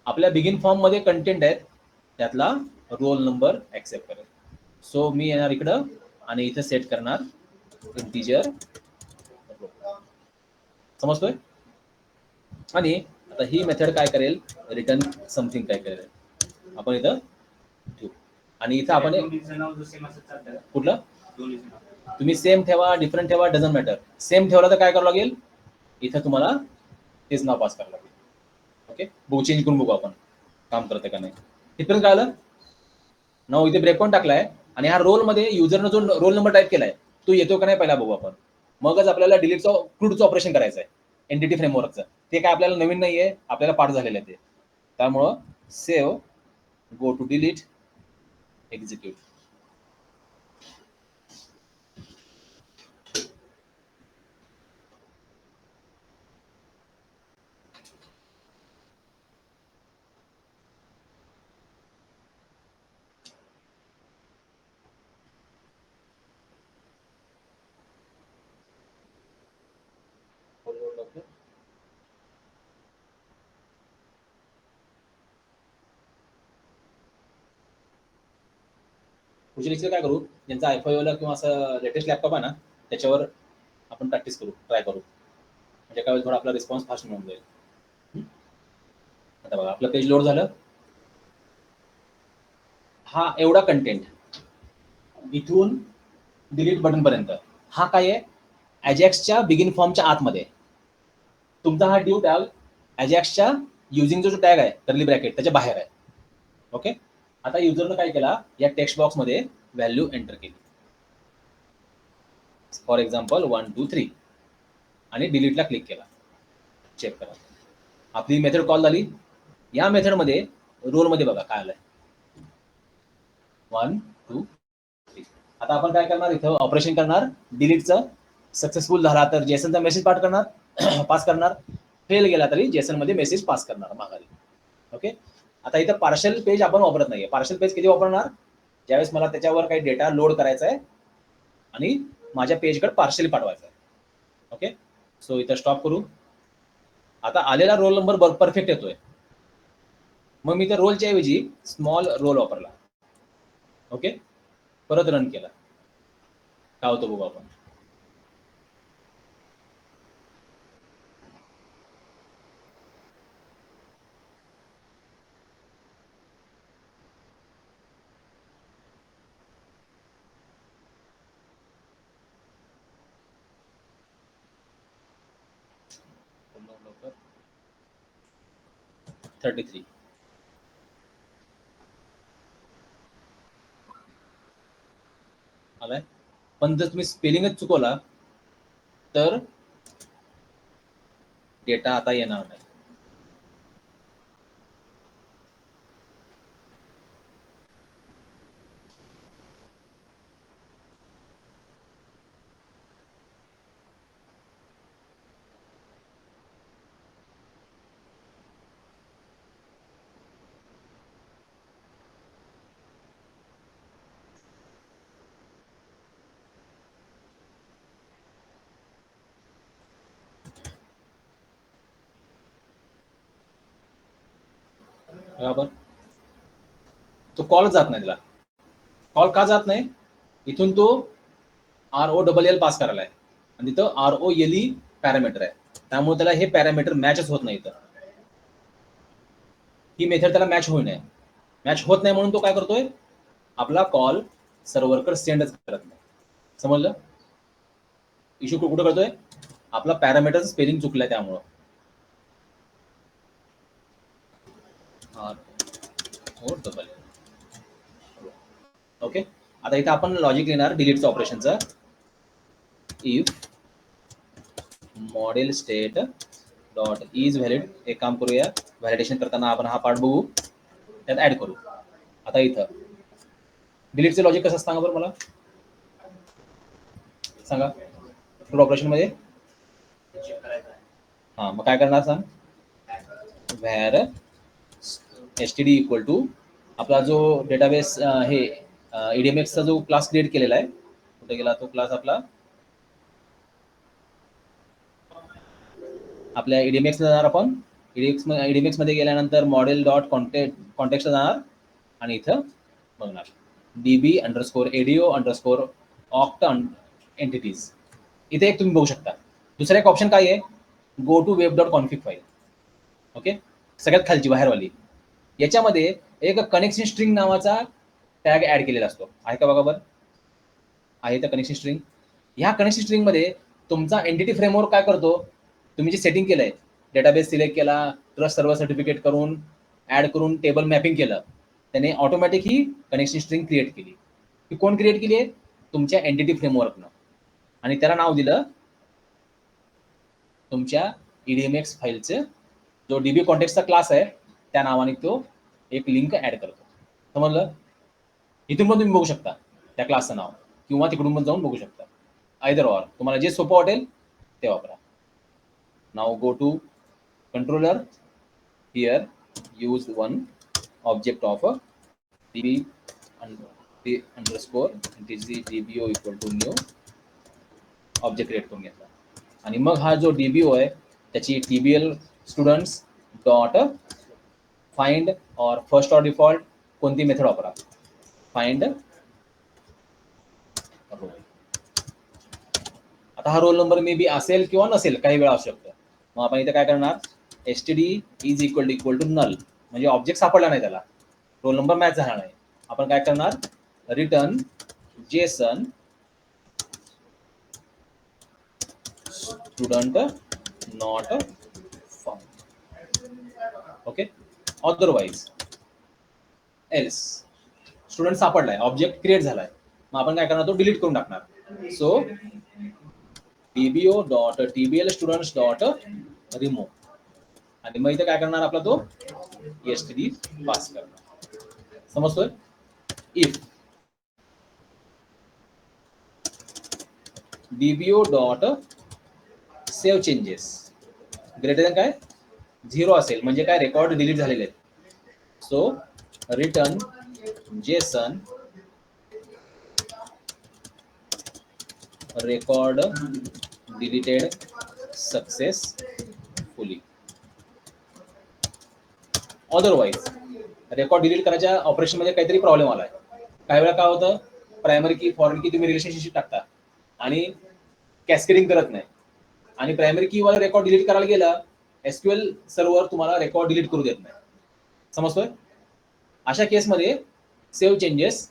आपल्या बिगिन फॉर्म मध्ये कंटेंट आहेत त्यातला रोल नंबर ऍक्सेप्ट करेल. सो मी येणार इकडं आणि इथे सेट करणार इंटिजर. समजतोय? आणि आता ही मेथड काय करेल, रिटर्न समथिंग काय करेल, आपण इथं ठेवू. आणि इथं आपण कुठलं, तुम्ही सेम ठेवा, डिफरंट ठेवा, डझंट मॅटर. सेम ठेवला तर काय करावं लागेल, इथं तुम्हाला तेच नाव पास करावं लागेल. ओके, बघू, चेंज करून बघू आपण काम करते का नाही. इथपर्यंत काय आलं, नाव इथे ब्रेक पॉईंट टाकलाय, आणि ह्या रोल मध्ये युजरनं जो रोल नंबर टाईप केलाय तो येतो का नाही पहिला बघू आपण. मगच आपल्याला डिलीटचं क्रूडचं ऑपरेशन करायचं आहे एनटीटी फ्रेमवर्कचं. ते काय आपल्याला नवीन नाहीये, आपल्याला पाठ झालेलं आहे ते. त्यामुळं save, go to delete, execute. पुढच्या काय करू, ज्यांचा आयफायला किंवा असं लेटेस्ट लॅपटॉप आहे ना त्याच्यावर आपण प्रॅक्टिस करू, ट्राय करू, म्हणजे काय थोडा आपला रिस्पॉन्स फास्ट मिळून जाईल. आता बघा आपलं पेज लोड झालं. हा एवढा कंटेंट इथून डिलीट बटन पर्यंत हा काय आहे, अजॅक्सच्या बिगिन फॉर्मच्या आतमध्ये. तुमचा हा ड्यू टॅग अजॅक्सच्या युजिंगचा जो टॅग आहे कर्ली ब्रॅकेट त्याच्या बाहेर आहे. ओके. आता युजरनं काय केला, या टेक्स्ट बॉक्समध्ये व्हॅल्यू एंटर केली, फॉर एक्झाम्पल 1 2 3 आणि डिलीटला क्लिक केला. चेक करा, आपली मेथड कॉल झाली. या मेथडमध्ये रोलमध्ये बघा काय आलंय, 1 2 3. आता आपण काय करणार, इथं ऑपरेशन करणार डिलीटचं. सक्सेसफुल झाला तर जेसनचा मेसेज पाठ करणार पास करणार, फेल गेला तरी जेसन मध्ये मेसेज पास करणार माघारी. ओके. आता इथं पार्शल पेज आपण वापरत नाहीये. पार्शल पेज कधी वापरणार, ज्यावेळेस मला त्याच्यावर काही डेटा लोड करायचा आहे आणि माझ्या पेजकडे पार्शली पाठवायचं आहे. ओके. सो इथं स्टॉप करू. आता आलेला रोल नंबर परफेक्ट येतोय, मग मी त्या रोलच्या ऐवजी स्मॉल रोल वापरला. ओके. परत रन केला, काय होतं बघू आपण. लवकर 33 आलाय. पण जर तुम्ही स्पेलिंगच चुकवला तर डेटा आता येणार नाही. बरोबर. तो कॉल जात नाही, त्याला कॉल का जात नाही, इथून तो ROLL पास करायला आहे आणि तिथं ROLE पॅरामीटर आहे, त्यामुळे त्याला हे पॅरामीटर मॅचच होत नाही. तर ही मेथड त्याला मॅच होऊ नये, मॅच होत नाही म्हणून तो काय करतोय, आपला कॉल सर्व्हरकडे सेंडच करत नाही. समजलं इश्यू कुठं करतोय, आपला पॅरामीटर स्पेलिंग चुकलाय त्यामुळं. ROLL. ओके. आता इथं आपण लॉजिक लिहिणार डिलीटचं ऑपरेशनचं. If model state dot is valid, एक काम करूया, व्हॅलिडेशन करताना आपण हा पार्ट बघू, त्यात ऍड करू. आता इथं डिलीटचं लॉजिक कसं सांगा बरं मला, सांगा. फुल ऑपरेशन मध्ये हा मग काय करणार सांग, व्हॅर std इक्वल टू आपला जो डेटाबेस हे EDMX चा जो क्लास क्रिएट केलेला आहे, कुठे गेला तो क्लास आपला, आपल्या EDMX ला जाणार आपण. EDMX मध्ये गेल्यानंतर मॉडेल डॉट कॉन्टेक्स्ट जाणार आणि इथं बघणार DB_ADO_OCT एंटिटीज. इथे एक तुम्ही बघू शकता. दुसरा एक ऑप्शन काय आहे, go to web dot config file. Okay. सगळ्यात खालची बाहेरवाली, याच्यामध्ये एक कनेक्शन स्ट्रिंग नावाचा टॅग ऍड केलेला असतो, आहे का बघा बरं, आहे तर कनेक्शन स्ट्रिंग. ह्या कनेक्शन स्ट्रिंग मध्ये तुमचा एंटिटी फ्रेमवर्क काय करतो, तुम्ही जे सेटिंग केलंय, डेटाबेस सिलेक्ट केला, ट्रस्ट सर्व्हर सर्टिफिकेट करून ऍड करून टेबल मॅपिंग केलं, त्याने ऑटोमॅटिक ही कनेक्शन स्ट्रिंग क्रिएट केली. ही कोण क्रिएट केली आहे, तुमच्या एंटिटी फ्रेमवर्कनं, आणि त्याला नाव दिलं तुमच्या EDMX फाईलचं जो DB कॉन्टेक्स्टचा क्लास आहे त्या नावाने तो एक लिंक ऍड करतो. समजलं. इथून पण तुम्ही बघू शकता त्या क्लासचं नाव, किंवा तिकडून पण जाऊन बघू शकता. आयदर ऑर, तुम्हाला जे सोपं वाटेल ते वापरा. नाव go to controller. Here use one object of db underscore dbo equal to new object create करून घेतला. आणि मग हा जो डीबीओ आहे त्याची TBL students dot find or first or default कोणती मेथड वापरा, फाइंड रोल. आता हा रोल नंबर मे बी असेल किंवा नसेल, काही वेळा असू शकतं. मग आपण इथे काय करणार, std is equal to null, म्हणजे ऑब्जेक्ट सापडला नाही त्याला, रोल नंबर मॅच झाला नाही. आपण काय करणार, return Jason student not found. Okay, otherwise else student सापडलाय, ऑब्जेक्ट क्रिएट झालाय, मग आपण काय करणार, तो डिलीट करून टाकणार. So dbo dot tbl students dot remove, आणि मग इथे काय करणार, आपला तो std पास करणार. समजतोय? If dbo dot save changes greater than काय 0 असेल, म्हणजे काय रेकॉर्ड डिलीट झालेले आहेत. So return JSON record deleted successfully. Otherwise record delete करायच्या ऑपरेशन मध्ये काहीतरी प्रॉब्लेम आलाय. काही वेळा काय होतं, प्रायमरी की फॉरेन की तुम्ही रिलेशनशिप टाकता आणि कॅस्केडिंग करत नाही, आणि प्रायमरी की वाला रेकॉर्ड डिलीट करायला गेला, एसक्यूएल सर्व्हर तुम्हाला रेकॉर्ड डिलीट करू देत नाही. समजतोय? अशा केसमध्ये सेव्ह चेंजेस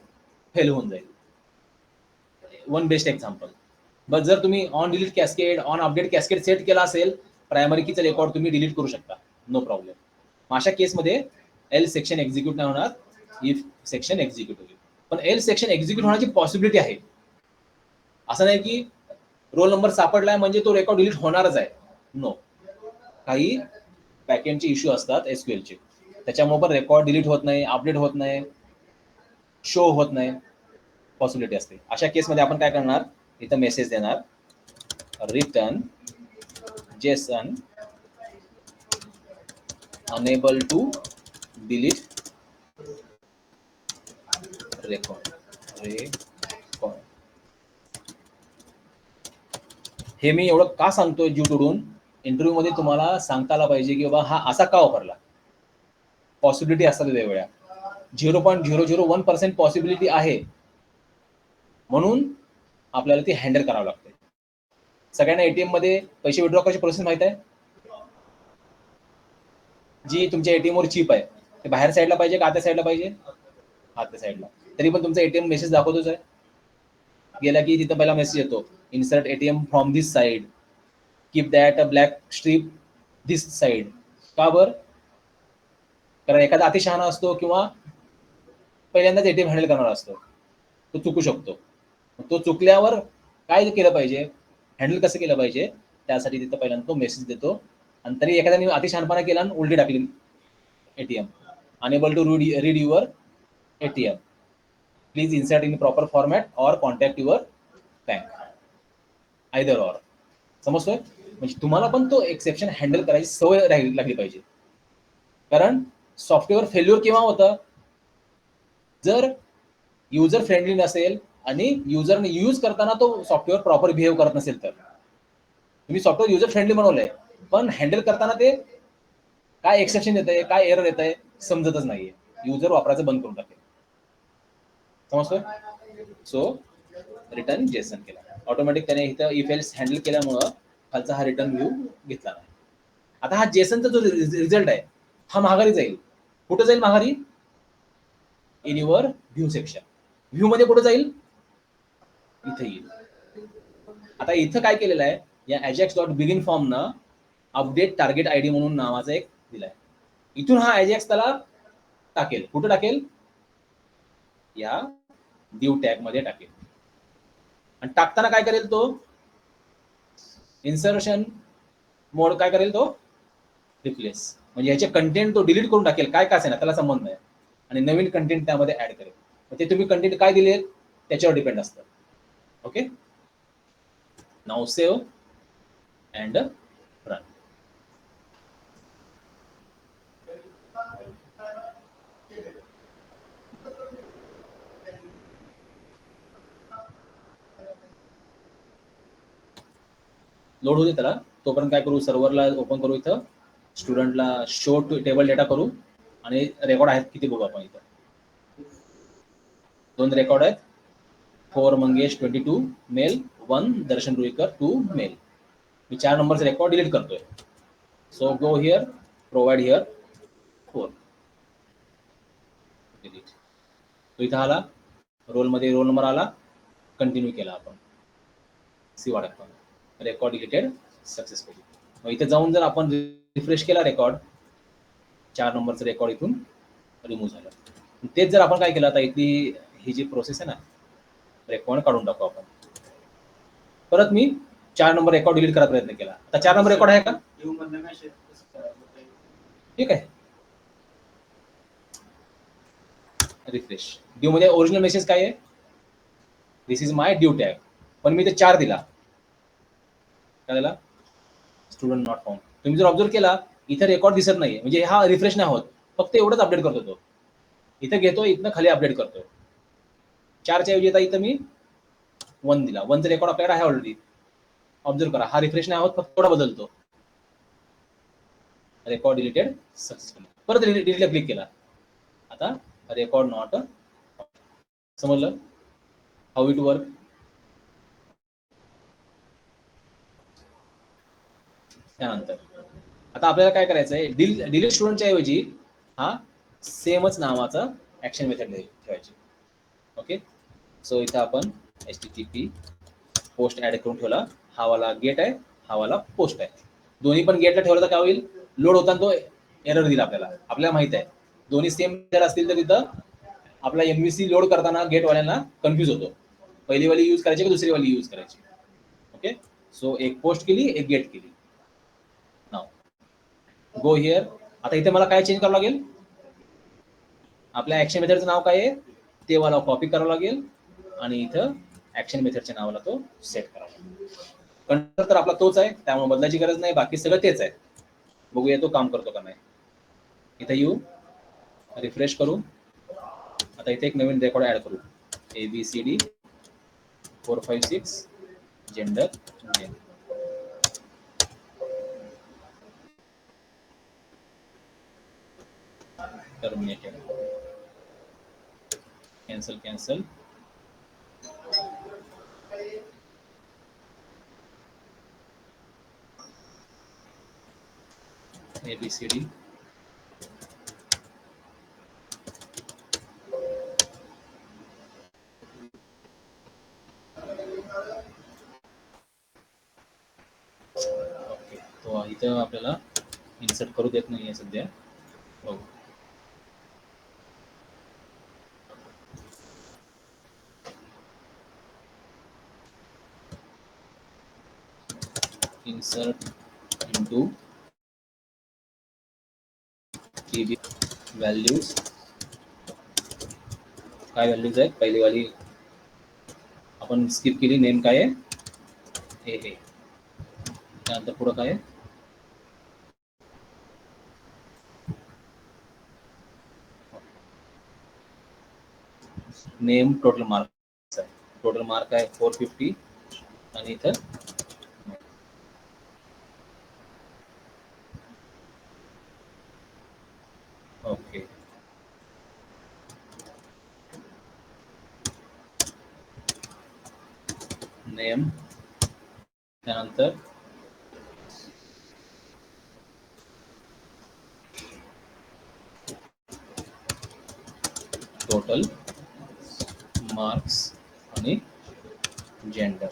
फेल होऊन जाईल. One best example. बट जर तुम्ही on delete cascade, on update cascade set केला असेल, प्रायमरी कीचा रेकॉर्ड तुम्ही डिलीट करू शकता, नो प्रॉब्लेम. अशा केसमध्ये एल सेक्शन एक्झिक्यूट नाही होणार, इफ सेक्शन एक्झिक्यूट होईल. पण एल सेक्शन एक्झिक्यूट होण्याची पॉसिबिलिटी आहे. असं नाही की रोल नंबर सापडलाय म्हणजे तो रेकॉर्ड डिलीट होणारच आहे, नो. काही बॅकएंडचे इश्यू असतात एसक्यूएलचे, त्याच्यामुळे पण रेकॉर्ड डिलीट होत नाही, अपडेट होत नाही, शो होत नाही, पॉसिबिलिटी असते. अशा केसमध्ये आपण काय करणार, इथं मेसेज देणार, return JSON unable to delete record. हे मी एवढं का सांगतोय जीव तोडून, इंटरव्ह्यू मध्ये तुम्हाला सांगता आला पाहिजे की बाबा हा असा का वापरला. पॉसिबिलिटी असतात वेगवेगळ्या, 0.001% पॉसिबिलिटी आहे, म्हणून आपल्याला ती हँडल करावं लागते. सगळ्यांना एटीएम मध्ये पैसे विड्रॉ करायची प्रोसेस माहित आहे? जी तुमच्या एटीएम वर चिप आहे, ते बाहेर साईडला पाहिजे का आतल्या साईडला पाहिजे? आतल्या साईडला. तरी पण तुमचा एटीएम मेसेज दाखवतोच आहे. गेला की तिथं पहिला मेसेज येतो, insert ATM from this side, keep that black stripe this side. का बर? कारण एखादा अतिशहाणा असतो किंवा पहिल्यांदाच एटीएम हँडल करणार असतो, तो चुकू शकतो. तो चुकल्यावर काय केलं पाहिजे, हँडल कसं केलं पाहिजे, त्यासाठी तिथं पहिल्यांदा तो मेसेज देतो. आणि तरी एखाद्याने अतिशहाणपणा केला आणि उलटी टाकली ATM, unable to read your ATM, please insert in proper format or contact your bank, either or. समजतोय? म्हणजे तुम्हाला पण तो एक्सेप्शन हँडल करायची सवय लागली पाहिजे. कारण सॉफ्टवेअर फेल्युअर केव्हा होतं, जर युजर फ्रेंडली नसेल आणि युजरने यूज करताना तो सॉफ्टवेअर प्रॉपर बिहेव करत नसेल. तर तुम्ही सॉफ्टवेअर युजर फ्रेंडली बनवलंय, पण हँडल करताना ते काय एक्सेप्शन येत आहे, काय एरर येत आहे समजतच नाहीये, युजर वापरायचं बंद करून टाकेल. समजतोय? सो रिटर्न जेसन केला ऑटोमॅटिक, त्याने इथं इफ एल्स हँडल केल्यामुळं खालचा हा रिटर्न व्ह्यू घेतला नाही. आता हा जेसनचा जो रिझल्ट आहे हा माघारी जाईल. कुठं जाईल माघारी? In your view section. View मध्ये कुठे जाईल? इथे येईल. आता इथं काय केलेलं आहे, या अजॅक्स डॉट बिगिन फॉर्म न अपडेट टार्गेट आयडी म्हणून नावाचा एक दिलाय. इथून हा अजॅक्स त्याला टाकेल. कुठं टाकेल? या दिव टॅग मध्ये टाकेल. आणि टाकताना काय करेल तो, इन्सर्शन मोड काय करेल तो, रिप्लेस, म्हणजे याचे कंटेंट तो डिलीट करून टाकेल, काय का असेना त्याला संबंध नाही, आणि नवीन कंटेंट त्यामध्ये ऍड करेल. ते तुम्ही कंटेंट काय दिले त्याच्यावर डिपेंड असतं. Okay, now save and run. Load होते त्याला, तोपर्यंत काय करू, सर्व्हरला ओपन करू, इथं स्टुडंटला शो टेबल डेटा करू आणि रेकॉर्ड आहेत किती बघू आपण. इथं 2 रेकॉर्ड आहेत, 4 मंगेश 22 मेल, 1 दर्शन रुईकर 2 मेल. मी 4 नंबरचा रेकॉर्ड डिलीट करतोय. So go here, provide here 4 delete. तो इथं आला, रोलमध्ये रोल नंबर आला, कंटिन्यू केला आपण. सी वाढत पण रेकॉर्ड डिलीटेड सक्सेसफुली. मग इथे जाऊन जर आपण रिफ्रेश केला रेकॉर्ड, 4 नंबरचं रेकॉर्ड इथून रिमूव्ह झालं. तेच जर आपण काय केलं, आता इथली ही जी प्रोसेस आहे ना, रेकॉर्ड काढून टाकू आपण. परत मी 4 नंबर रेकॉर्ड डिलीट करायचा प्रयत्न केला. आता 4 नंबर रेकॉर्ड आहे का, ठीक आहे. रिफ्रेश. ड्यू मध्ये ओरिजिनल मेसेज काय आहे, this is my due tag, पण मी ते 4 दिला. काय दिला, स्टुडंट नॉट फाउंड. तुम्ही जर ऑब्झर्व केला, इथे रेकॉर्ड दिसत नाहीये, म्हणजे हा रिफ्रेश नाही होत, फक्त एवढंच अपडेट करतो तो. इथं घेतो, इथनं खाली अपडेट करतोय. 4 च्या ऐवजी इथं मी 1 दिला. 1चा रेकॉर्ड आपल्याकडे आहे ऑलरेडी. ऑब्झर्व करा, हा रिफ्रेश नाही होत, फक्त थोडा बदलतो. Record deleted successfully. परत डिलीटला क्लिक केला, आता रेकॉर्ड नॉट. समजलं हाऊ इट वर्क. त्यानंतर आता आपल्याला काय करायचं आहे, डिलीट स्टुडंटच्या ऐवजी हा सेमच नावाचा ऍक्शन मेथड ठेवायची. ओके, सो इथं आपण HTTP पोस्ट ऍड करून ठेवला. हा वाला गेट आहे, हा वाला पोस्ट आहे. दोन्ही पण गेटला ठेवलं तर काय होईल, लोड होताना तो एरर दिला आपल्याला माहित आहे. दोन्ही सेम जर असतील तर तिथं आपला MVC लोड करताना गेटवाल्यांना कन्फ्यूज होतो, पहिली वाली यूज करायची की दुसरी वाली यूज करायची. ओके, सो एक पोस्ट केली, एक गेट केली. नाव गो हिअर. आता इथे मला काय चेंज करावं लागेल, आपल्या ऍक्शन मेथडचं नाव काय आहे ते मला कॉपी करावं लागेल आणि इथं ऍक्शन मेथडच्या नावाला तो सेट करावा लागेल. कंट्रोल तर आपला तोच आहे, त्यामुळे बदलायची गरज नाही, बाकी सगळं तेच आहे. बघूया तो काम करतो का नाही. इथं येऊ, रिफ्रेश करू. आता इथे एक नवीन रेकॉर्ड ऍड करू, ABCD 456 gender male. Terminated, cancel cancel. ABCD okay. तो इथं आपल्याला इन्सर्ट करू देत नाही आहे सध्या. हो, insert into TB व्हॅल्यूज. काय व्हॅल्यूज आहेत, पहिली वाली आपण स्किप केली, नेम काय आहे हे. त्यानंतर पुढं काय आहे, नेम टोटल मार्क आहे. टोटल मार्क आहे 450 आणि इथं ओके. नेम, त्यानंतर टोटल मार्क्स आणि जेंडर.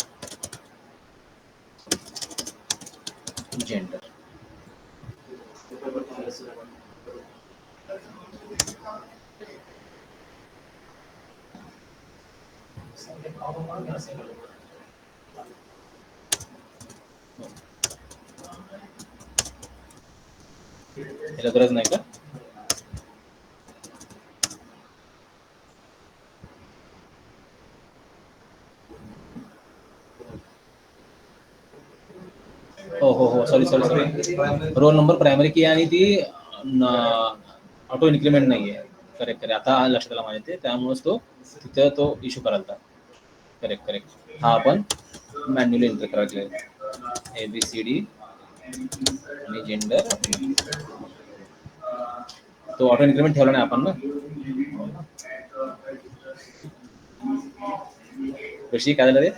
याला गरज नाही का, सॉरी रोल नंबर प्रायमरी की आणि ती ऑटो इन्क्रीमेंट नाही आहे. करेक्ट. आता लक्षात आला माझ्या ते, त्यामुळेच तो तिथं तो इश्यू करायला. करेक्ट. हा आपण मॅन्युअली एंटर करायचं ABCD आणि जेंडर. तो ऑटो इन्क्रीमेंट ठेवला नाही आपण ना. कशी काय झालं रे?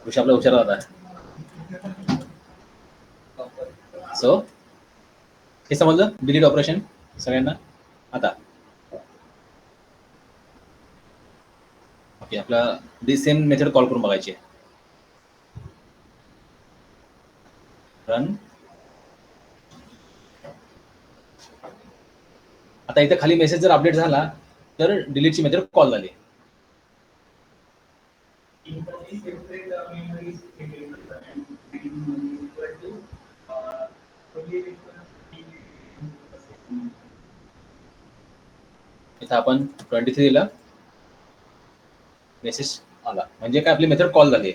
ऋषी आपला हुशार होता. सो हे समजलं डिलीट ऑपरेशन सगळ्यांना आता. ओके, आपला दी सेम मेथड कॉल करून बघायची आहे. रन. आता इथे खाली मेसेज जर अपडेट झाला तर डिलीटची मेथड कॉल झाली. इथं आपण 23 ला मेसेज आला म्हणजे काय, आपली मेथड कॉल झाली.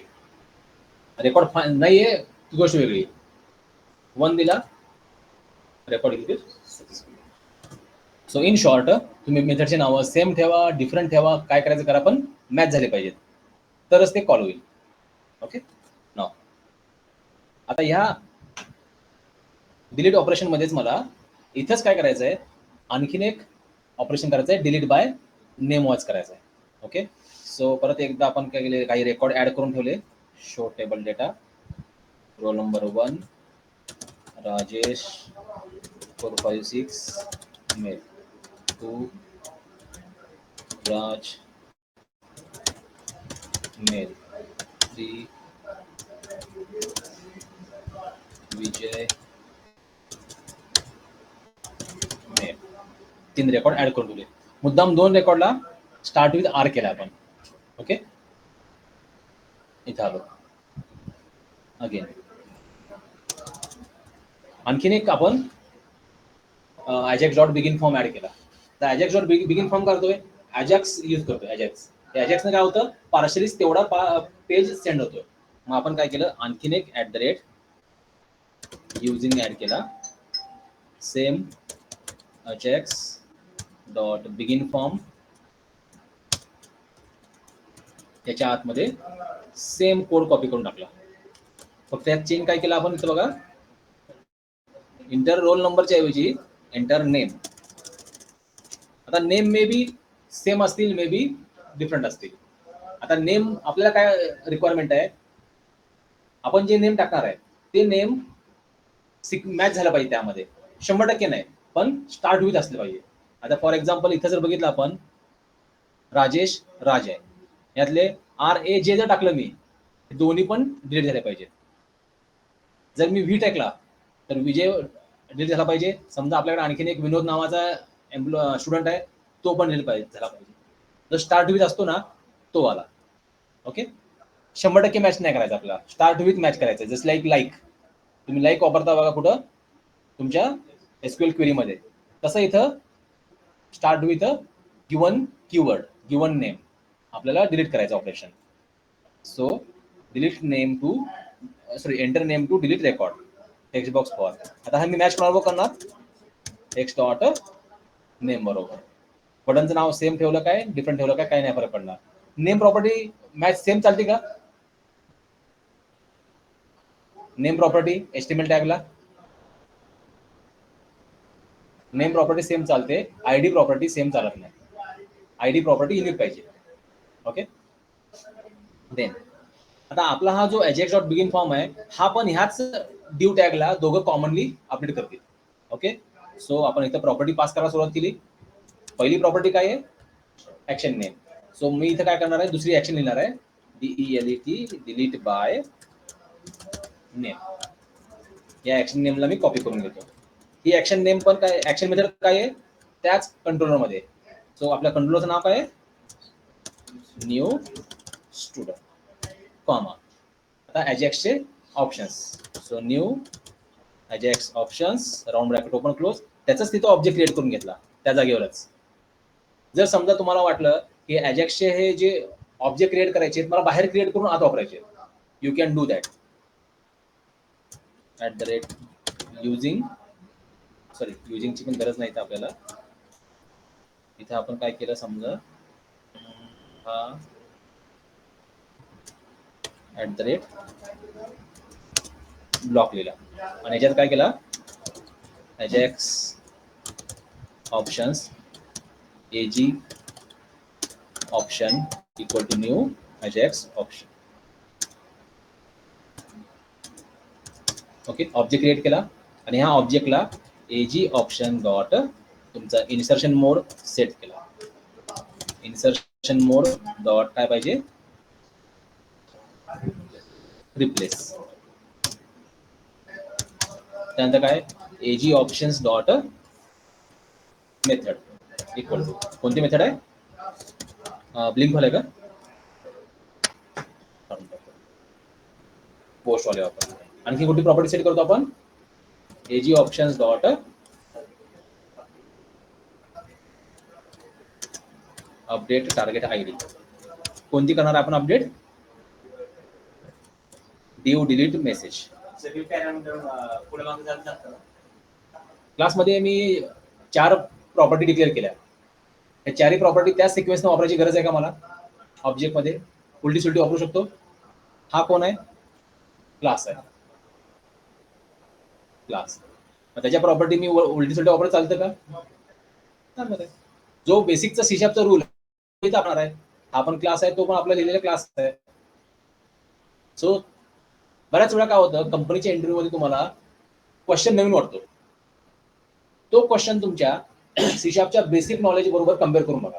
रेकॉर्ड नाहीये ती गोष्ट वेगळी. 1 दिला, रेकॉर्ड इथे. सो इन शॉर्ट, तुम्ही मेथडचे नावं सेम ठेवा, डिफरंट ठेवा, काय करायचं करा, पण मॅच झाले पाहिजेत तरच ते कॉल होईल. ओके. नाव आता ह्या डिलीट ऑपरेशन मध्येच मला इथंच काय करायचं आहे, आणखीन एक ऑपरेशन करायचं आहे, डिलीट बाय नेम वॉच करायचं आहे. ओके. सो परत एकदा आपण काय केले, काही रेकॉर्ड ऍड करून ठेवले. Show table data, roll number 1 Rajesh 456 male 2 Raj male 3 Vijay male. 3 record add करून ठेवले. मुद्दाम 2 रेकॉर्डला स्टार्ट विथ आर केला आपण. ओके. इथं आलो अगेन. आणखीन एक आपण Ajax dot begin form add केला. तर अजॅक्स डॉट बिगिन फॉर्म करतोय, अजॅक्स यूज करतोय. अजॅक्सने काय होतं, पार्शलीच तेवढा पेज सेंड होतोय. मग आपण काय केलं, आणखीन एक @ युजिंग ऍड केला. Same Ajax dot begin form, त्याच्या आतमध्ये सेम कोड कॉपी करून टाकला. फक्त त्यात चेंज काय केलं आपण, इथं बघा, इंटर रोल नंबरच्या ऐवजी एंटर नेम. आता नेम मे बी सेम असतील, मे बी डिफरंट असतील. आता नेम आपल्याला काय रिक्वायरमेंट आहे, आपण जे नेम टाकणार आहे ते नेम मॅच झालं पाहिजे त्यामध्ये. 100% नाही, पण स्टार्ट विथ असलं पाहिजे. आता फॉर एक्झाम्पल इथं जर बघितलं आपण, राजेश राज आहे, यातले RAJ जर टाकलं मी, दोन्ही पण डिलीट झाले पाहिजे. जर मी व्ही टाकला तर विजय डिलीट झाला पाहिजे. समजा आपल्याकडे आणखीन एक विनोद नावाचा स्टुडंट आहे, तो पण डिलीट झाला पाहिजे. जर स्टार्ट विथ असतो ना, तो आला. ओके. 100% मॅच नाही करायचा आपला, स्टार्ट विथ मॅच करायचं. जस्ट लाईक तुम्ही लाईक वापरता बघा कुठं तुमच्या SQL क्वेरी मध्ये, तसं इथं start with given keyword, given name आपल्याला डिलीट करायचं operation. So delete name to enter name to delete record, text box for. आता हा मी मॅच बरोबर करणार, टेक्स्ट डॉट नेम बरोबर. बटनचं नाव सेम ठेवलं काय, डिफरंट ठेवलं काय, काही नाही फरक पडणार. नेम प्रॉपर्टी मॅच सेम चालते का? नेम प्रॉपर्टी HTML टॅगला नेम प्रॉपर्टी सेम चालते, ID प्रॉपर्टी सेम चालत नाही. ID प्रॉपर्टी युनिक पाहिजे. ओके. देन आता आपला हा जो अजॅक्स डॉट बिगिन फॉर्म आहे, हा पण ह्याच डिव टॅगला दोघं कॉमनली अपडेट करतील. ओके. सो आपण इथं प्रॉपर्टी पास करायला सुरुवात केली. पहिली प्रॉपर्टी काय आहे, ऍक्शन नेम. सो मी इथं काय करणार आहे, दुसरी ऍक्शन लिहिणार आहे, DELET डिलीट बाय नेम. या ऍक्शन नेमला मी कॉपी करून घेतो. ही ऍक्शन नेम पण काय, ऍक्शन मेथड काय आहे, त्याच कंट्रोलर मध्ये. सो आपल्या कंट्रोलरचं नाव काय आहे, न्यू स्टुडंट कॉमा. आता अजॅक्सचे options, so new Ajax options round bracket open close, त्याचाच तिथं ऑब्जेक्ट क्रिएट करून घेतला त्या जागेवरच. जर समजा तुम्हाला वाटलं की अजॅक्सचे हे जे ऑब्जेक्ट क्रिएट करायचे मला बाहेर क्रिएट करून आत वापरायचे, you can do that using, sorry युजिंगची पण गरज नाही आपल्याला. इथे आपण काय केलं समजा, हा ब्लॉक लिहिला आणि याच्यात काय केला, Ajax options AG option equal to new Ajax option. Okay, object create केला आणि ह्या ऑब्जेक्टला एजी ऑप्शन डॉट तुमचा इन्सर्शन मोड सेट केला. इन्सर्शन मोड डॉट काय पाहिजे, रिप्लेस. त्यानंतर काय, AG options dot method equal to, कोणती मेथड आहे, ब्लिंक झालंय का, पोस्ट वाले वापर. आणखी कुठली प्रॉपर्टी सेट करतो आपण, ag options dot update target ID. कोणती करणार आपण अपडेट, डिव डिलीट मेसेज. क्लासमध्ये मी 4 प्रॉपर्टी डिक्लेअर केल्या, या 4ही प्रॉपर्टी त्याच सिक्वेन्सनं वापरायची गरज आहे का मला, ऑब्जेक्टमध्ये उलटी सुलटी वापरू शकतो. हा कोण आहे, क्लास आहे, क्लास. त्याच्या प्रॉपर्टी मी उलटी सुलटी वापरत चालतं का, चालत आहे. जो बेसिकचा सीशापचा रूल आपणार आहे, हा पण क्लास आहे, तो पण आपला लिहिलेला क्लास आहे. सो बऱ्याच वेळा काय होतं, कंपनीच्या इंटरव्ह्यू मध्ये तुम्हाला क्वेश्चन नवीन वाटतो, तो क्वेश्चन तुमच्या सीशापच्या बेसिक नॉलेज बरोबर कम्पेअर करून बघा,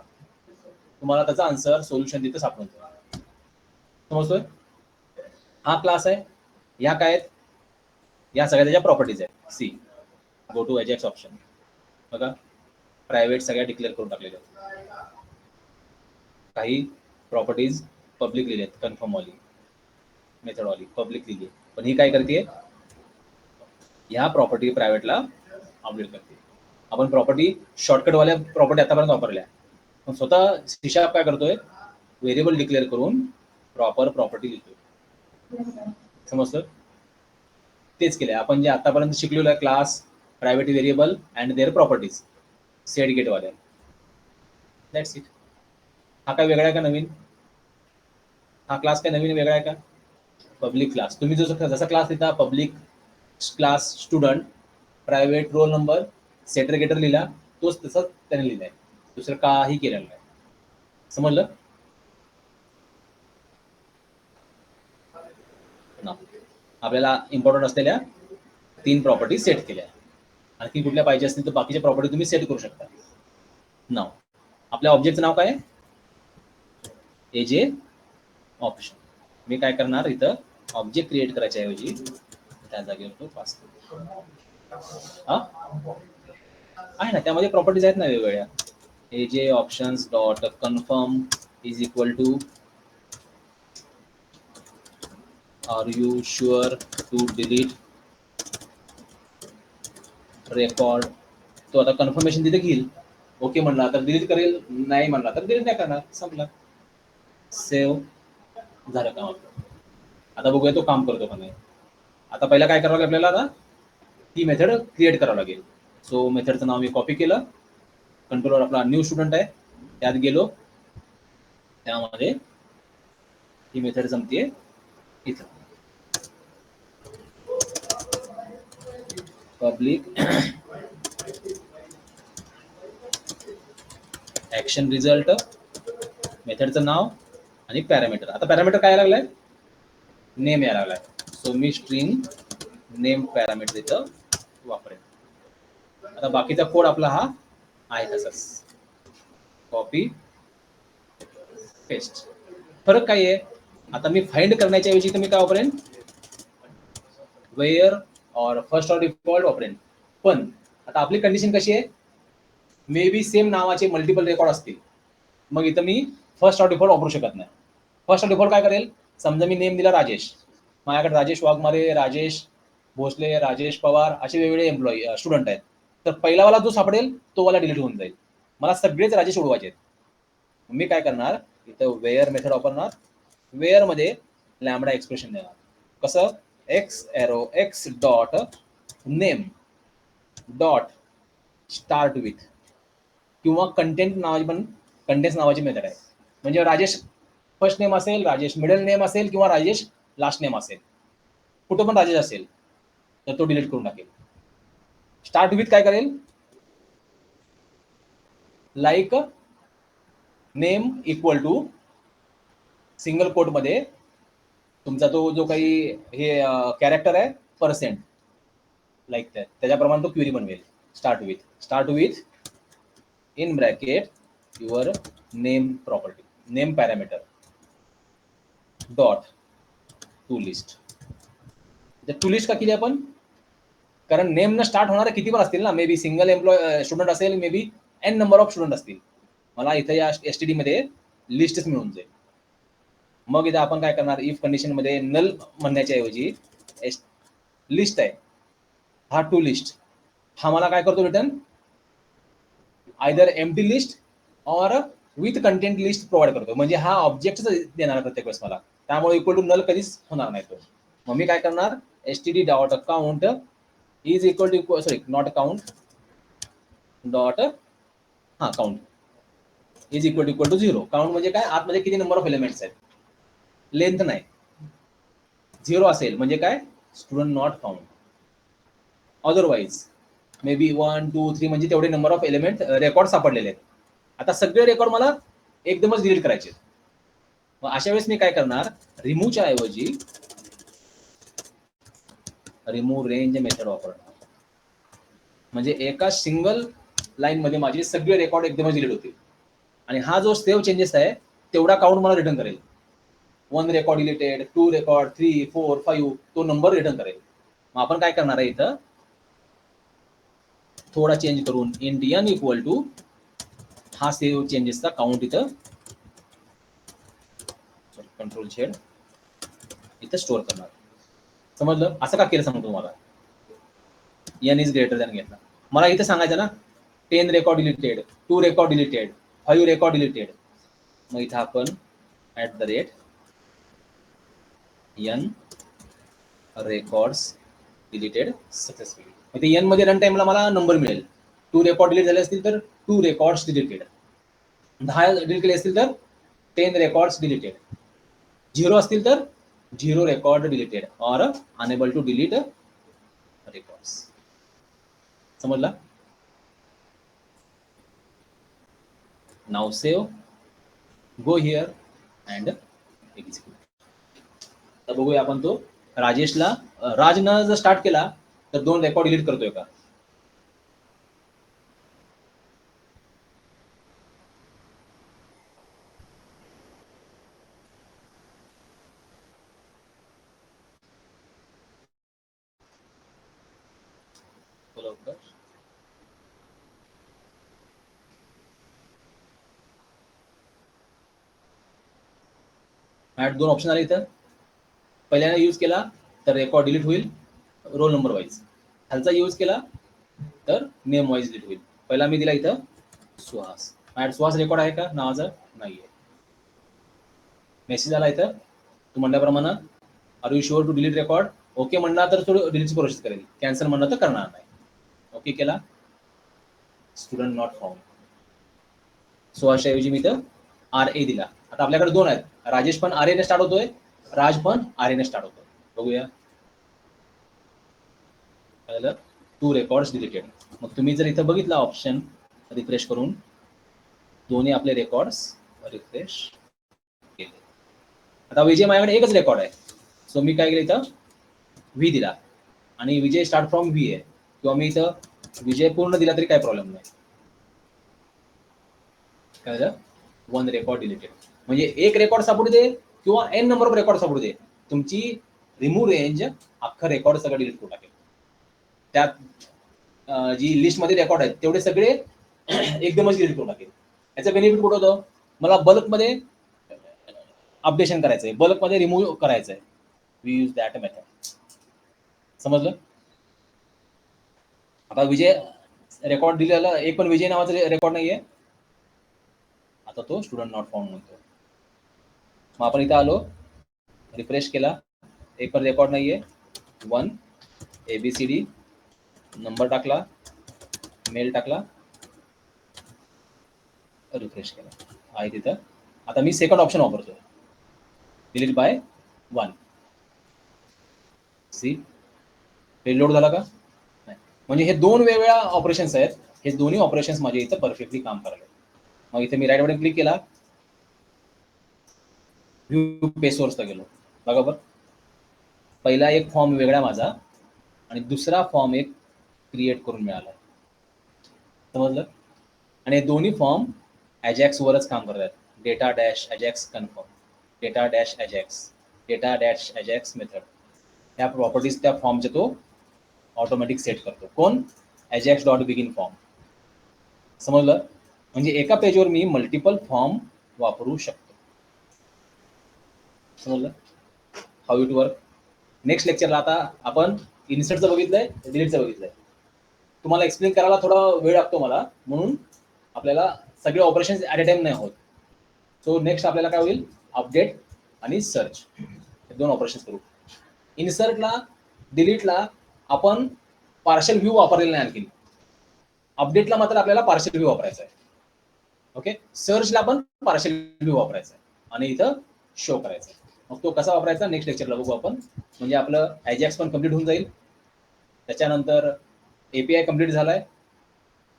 तुम्हाला त्याचा आन्सर सोल्युशन तिथं सापडून जाईल. समजतोय, हा क्लास आहे, या काय आहेत, या सगळ्या त्याच्या प्रॉपर्टीज आहेत. See go to Ajax option, बघा प्रायव्हेट सगळ्या डिक्लेअर करून टाकलेल्या आहेत. काही प्रॉपर्टीज पब्लिक लिहिली आहेत, कन्फर्म वाली मेथड वाली पब्लिक लिहिली, पण ही काय करते, ह्या प्रॉपर्टी प्रायव्हेटला अपडेट करते. आपण प्रॉपर्टी शॉर्टकटवाल्या प्रॉपर्टी आतापर्यंत वापरल्या, पण स्वतः सीशाप काय करतोय, व्हेरिएबल डिक्लेअर करून प्रॉपर प्रॉपर्टी लिहितोय. समजतं, तेच केलंय आपण जे आतापर्यंत शिकलेलो आहे, class, private variable and their properties set get वाल्या, दॅट्स इट. हा काय वेगळा आहे का नवीन, हा क्लास काय नवीन वेगळा आहे का, पब्लिक क्लास. तुम्ही जो जसा क्लास लिहिता, public class student private roll number setter getter लिहिला, तोच तसाच त्याने लिहिलाय, दुसरं काही केलेलं नाही. समजलं ना, आपल्याला इम्पॉर्टंट असलेल्या 3 प्रॉपर्टी सेट केल्या, आणखी कुठल्या पाहिजे असतील तर बाकीच्या प्रॉपर्टी तुम्ही सेट करू शकता. नाव, आपल्या ऑब्जेक्टचं नाव काय, एजे ऑप्शन. मी काय करणार, इथं ऑब्जेक्ट क्रिएट करायच्या ऐवजी त्या जागेवर तो पास आहे ना, त्यामध्ये प्रॉपर्टीज आहेत ना वेगवेगळ्या. AJ options dot confirm is equal to are you sure to delete record. तो आता कन्फर्मेशन तिथे घेईल, ओके म्हणला तर डिलीट करेल, नाही म्हणला तर डिलीट नाही करणार, संपलं. सेव्ह झालं काम आपलं. आता बघूया तो काम करतो का नाही. आता पहिला काय करावं लागेल आपल्याला, आता ती मेथड क्रिएट करावं लागेल. सो मेथडचं नाव मी कॉपी केलं, कंट्रोलवर आपला न्यू स्टुडंट आहे, त्यात गेलो, त्यामध्ये ही मेथड जमते इथं, पब्लिक ऍक्शन रिझल्ट, मेथडचं नाव आणि पॅरामीटर. आता पॅरामीटर काय लागलाय, नेम यायला लागलाय, सो मी स्ट्रिंग नेम पॅरामीटर इथं वापरेन. आता बाकीचा कोड आपला हा आहे तसाच, कॉपी पेस्ट. फरक काय आहे, आता मी फाइंड करण्याच्या ऐवजी मी काय वापरेन, वेअर और फर्स्ट ऑर डिफॉल्ट वापरेन. पण आता आपली कंडिशन कशी आहे, मे बी सेम नावाचे मल्टिपल रेकॉर्ड असतील, मग इथं मी फर्स्ट ऑर डिफॉल्ट वापरू शकत नाही. फर्स्ट ऑर डिफॉल्ट काय करेल, समजा मी नेम दिला राजेश, माझ्याकडे राजेश वाघमारे, राजेश भोसले, राजेश पवार असे वेगवेगळे एम्प्लॉई स्टुडंट आहेत. तर पहिला वाला जो सापडेल तो वाला डिलीट होऊन जाईल. मला सगळेच राजेश उडवायचे आहेत. मी काय करणार, इथं वेअर मेथड वापरणार. वेअर मध्ये लॅम्बडा एक्सप्रेशन देणार. कसं, x arrow x dot name dot start with, किंवा कंटेंट नावाची पण कंटेंट्स नावाची मेथड आहे. म्हणजे राजेश फर्स्ट नेम असेल, राजेश मिडल नेम असेल, किंवा राजेश लास्ट नेम असेल, कुठं पण राजेश असेल तर तो डिलीट करून टाकेल. स्टार्ट विथ काय करेल, like name equal to single quote मध्ये तुमचा तो जो काही हे कॅरेक्टर आहे पर्सेंट लाईक त्याच्याप्रमाणे तो क्वेरी बनवेल. Start with in bracket your name property, name parameter dot to list. To list का केली आपण, कारण नेम न स्टार्ट होणारे किती पण असतील ना, may be single employ student असेल, may be N number of student असतील. मला इथे या एसटीडी मध्ये लिस्टच मिळून जाईल. मग इथे आपण काय करणार, इफ कंडिशन मध्ये नल म्हणण्याच्या ऐवजी लिस्ट आहे हा टू लिस्ट, हा मला काय करतो return, either empty list or with content list provide करतो. म्हणजे हा ऑब्जेक्ट देणार प्रत्येक वेळेस मला, त्यामुळे इक्वल टू नल कधीच होणार नाही तो. मग मी काय करणार, std dot count is equal to, sorry not count dot count is equal to 0. Count म्हणजे काय, आतमध्ये किती नंबर ऑफ एलिमेंट्स आहेत, लेंथ नाही. 0 असेल म्हणजे काय, student not found. Otherwise may be 1 2 3 म्हणजे तेवढे नंबर ऑफ एलिमेंट रेकॉर्ड सापडलेले आहेत. आता सगळे रेकॉर्ड मला एकदमच डिलीट करायचे. मग अशा वेळेस मी काय करणार, रिमूव्हच्या ऐवजी रिमूव्ह रेंज मेथड वापरणार. म्हणजे एका सिंगल लाईन मध्ये माझे सगळे रेकॉर्ड एकदमच डिलीट होतील. आणि हा जो सेव्ह चेंजेस आहे तेवढा काउंट मला रिटर्न करेल. 1 रेकॉर्ड डिलीटेड, 2 रेकॉर्ड, 3 4 5 तो नंबर रिटर्न करेल. मग आपण काय करणार आहे, इथं थोडा चेंज करून इंट n इक्वल टू हा सेव्ह चेंजेसचा काउंट इथं कंट्रोल झेड इथं स्टोअर करणार. समजलं, असं का केलं सांगतो तुम्हाला. n इज ग्रेटर दॅन घेतला. मला इथं सांगायचं ना 10 record deleted, 2 record deleted, 5 record deleted. मग इथं आपण @n रेकॉर्ड्स डिलीटेड सक्सेसफुली. म्हणजे n मध्ये रन टाइमला मला नंबर मिळेल. 2 रेकॉर्ड डिलीट झाले असतील तर 2 रेकॉर्ड्स डिलीटेड, 10 डिलीट केले असतील तर 10 रेकॉर्ड्स डिलीटेड, 0 असतील तर 0 रेकॉर्ड डिलीटेड और अनेबल टू डिलीट रेकॉर्ड्स. समजला. Now save, go here and execute. तर बघूया आपण तो राजेशला, राजनं जर स्टार्ट केला तर 2 रेकॉर्ड डिलीट करतोय का. ऍड 2 ऑप्शन आले इथं. पहिल्याने यूज केला तर रेकॉर्ड डिलीट होईल रोल नंबर वाईज, खालचा यूज केला तर नेम वाईज डिलीट होईल. पहिला मी दिला इथं सुहास. ऍड सुहास रेकॉर्ड आहे का नावाचा, नाहीये. मेसेज आला इथं, तू म्हणल्याप्रमाणे are you sure to delete record. Okay म्हणला तर तो डिलीटची प्रोसेस करेल, कॅन्सल म्हणलं तर करणार नाही. ओके केला, स्टुडंट नॉट फाउंड. सुहासच्या ऐवजी मी इथं RA दिला. आता आपल्याकडे 2 आहेत, राजेश पण RA ने स्टार्ट होतोय, राज पण RA ने स्टार्ट होतोय. बघूया, 2 रेकॉर्ड्स डिलीटेड. मग तुम्ही जर इथं बघितला ऑप्शन रिफ्रेश करून, दोन्ही आपले रेकॉर्ड्स रिफ्रेश केले. आता विजय माझ्याकडे एकच रेकॉर्ड आहे, सो मी काय केलं इथं V दिला आणि विजय स्टार्ट फ्रॉम V आहे, किंवा मी इथं विजय पूर्ण दिला तरी काय प्रॉब्लेम नाही. काय झालं, 1 रेकॉर्ड डिलीटेड. म्हणजे एक रेकॉर्ड सापडू दे किंवा n नंबर ऑफ रेकॉर्ड सापडू दे, तुमची रिमूव्ह रेंज अख्खं रेकॉर्ड सगळं डिलीट करून टाकेल. त्यात जी लिस्टमध्ये रेकॉर्ड आहेत तेवढे सगळे एकदमच डिलीट करून टाकेल. याचा बेनिफिट कुठं होतं, मला बल्कमध्ये अपडेशन करायचं आहे, बल्कमध्ये रिमूव्ह करायचं आहे. We use that method. समजलं? आता विजय रेकॉर्ड दिलेला एक पण विजय नावाचा रेकॉर्ड नाहीये. आता तो स्टुडंट नॉट फाउंड म्हणतो. मग आपण इथं आलो, रिफ्रेश केला, एक पण रेकॉर्ड नाहीये. 1 ABCD नंबर टाकला, मेल टाकला, रिफ्रेश केला, आहे तिथं. आता मी सेकंड ऑप्शन वापरतोय, delete by 1. See page load झाला का? नाही. म्हणजे हे दोन वेगवेगळ्या ऑपरेशन्स आहेत. हे दोन्ही ऑपरेशन्स माझे इथं परफेक्टली काम करायला. मग इथे मी राईट बटन क्लिक केला, व्ह्यू पेज सोर्सला गेलो. बरोबर, पहिला एक फॉर्म वेगळा माझा आणि दुसरा फॉर्म एक क्रिएट करून मिळाला. समजलं? आणि हे दोन्ही फॉर्म अजॅक्सवरच काम करतात. Data dash Ajax confirm, data dash Ajax, data dash Ajax method, ह्या प्रॉपर्टीज त्या फॉर्मचे तो ऑटोमॅटिक सेट करतो. कोण? Ajax dot begin form. समजलं? म्हणजे एका पेजवर मी मल्टिपल फॉर्म वापरू शकतो. समजलं हाऊ इट वर्क? नेक्स्ट लेक्चरला आता आपण इन्सर्टचं बघितलंय, डिलीटचं बघितलंय. तुम्हाला एक्सप्लेन करायला थोडा वेळ लागतो मला, म्हणून आपल्याला सगळे ऑपरेशन्स ॲट अ टाइम नाही होत. सो नेक्स्ट आपल्याला काय होईल, अपडेट आणि सर्च हे दोन ऑपरेशन्स करू. इन्सर्टला डिलीटला आपण पार्शल व्ह्यू वापरलेला नाही आणखी. अपडेटला मात्र आपल्याला पार्शल व्ह्यू वापरायचा आहे. ओके, सर्चला आपण पार्शल व्ह्यू वापरायचा आहे आणि इथं शो करायचा आहे. मग तो कसा वापरायचा नेक्स्ट लेक्चरला बघू आपण. म्हणजे आपलं अजॅक्स पण कम्प्लीट होऊन जाईल. त्याच्यानंतर API कम्प्लीट झालाय,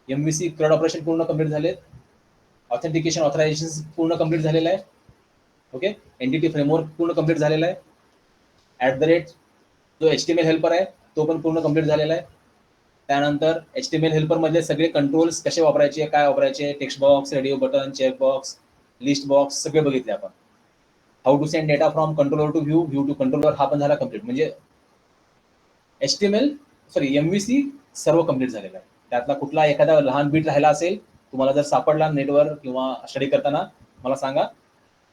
MVC CRUD ऑपरेशन पूर्ण कम्प्लीट झालेत, ऑथेंटिकेशन ऑथरायझेशन पूर्ण कम्प्लीट झालेलं आहे. ओके, एंटिटी फ्रेमवर्क पूर्ण कम्प्लीट झालेला आहे. @ जो HTML हेल्पर आहे तो पण पूर्ण कम्प्लीट झालेला आहे. त्यानंतर HTML हेल्पर मधले सगळे कंट्रोल्स कसे वापरायचे, काय वापरायचे, text box, radio button, check box, list box सगळे बघितले आपण. How to send data from controller to view, view to controller हा पण झाला कम्प्लीट. म्हणजे MVC सर्व कम्प्लीट झालेला आहे. त्यातला कुठला एखादा लहान बीट राहिला असेल, तुम्हाला जर सापडला नेटवर किंवा स्टडी करताना मला सांगा.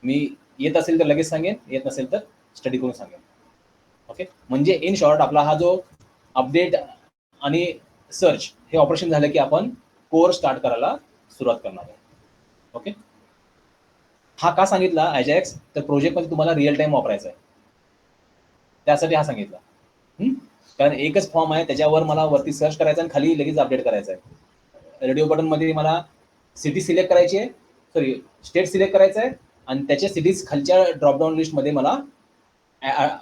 मी येत असेल तर लगेच सांगेन, येत नसेल तर स्टडी करून सांगेन. ओके, म्हणजे इन शॉर्ट आपला हा जो अपडेट आणि सर्च हे ऑपरेशन झालं की आपण कोर्स स्टार्ट करायला सुरुवात करणार आहे. ओके, हा का सांगितला अजॅक्स, तर प्रोजेक्टमध्ये तुम्हाला रिअल टाइम वापरायचा आहे, त्यासाठी हा सांगितला. कारण एकच फॉर्म आहे, त्याच्यावर मला वरती सर्च करायचं आणि खाली लगेच अपडेट करायचं आहे. रेडिओ बटन मध्ये मला सिटी सिलेक्ट करायची आहे, सॉरी स्टेट सिलेक्ट करायचं आहे आणि त्याच्या सिटीज खालच्या ड्रॉपडाऊन लिस्टमध्ये मला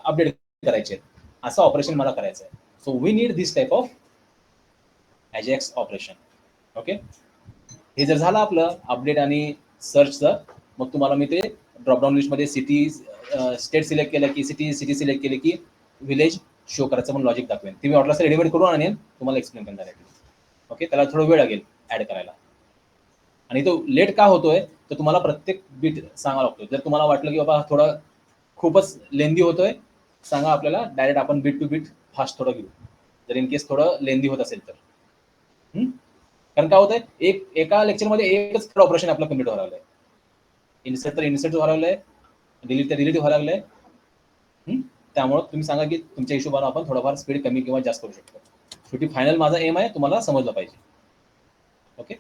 अपडेट करायचे आहेत. असं ऑपरेशन मला करायचं आहे. So we need this type of AJAX operation. Okay, हे जर झालं आपलं अपडेट आणि सर्चचं, मग तुम्हाला मी ते ड्रॉपडाऊन लिस्टमध्ये सिटी स्टेट सिलेक्ट केलं की सिटी सिलेक्ट केले की विलेज शो करायचं म्हणून लॉजिक दाखवेन. ती मी ऑटोला रेडीमेड करून आणेन, तुम्हाला एक्सप्लेन करणार आहे. ओके, त्याला थोडा वेळ लागेल ऍड करायला. आणि तो लेट का होतोय तर तुम्हाला प्रत्येक बीट सांगावं लागतो. जर तुम्हाला वाटलं की बाबा थोडा खूपच लेंदी होतोय, सांगा आपल्याला, डायरेक्ट आपण बीट टू बीट फास्ट थोडं घेऊ, जर इन केस थोडं लेंदी होत असेल तर. कारण काय होतंय, एका लेक्चरमध्ये एकच ऑपरेशन आपलं कम्प्लीट व्हायला लागलंय. इन्सर्ट तर इन्सर्ट व्हायला लागलंय, डिलीट तर डिलीट व्हायला लागलंय. त्यामुळे तुम्ही सांगा की तुमच्या हिशोबाने आपण थोडंफार स्पीड कमी किंवा जास्त करू शकतो. शेवटी फायनल माझा एम आहे तुम्हाला समजलं पाहिजे. ओके,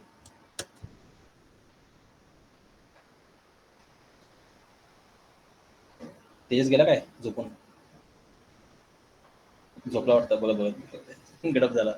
तेजस गेला काय झोपून? झोपला वाटतं, बोलत बोलत गडप झाला.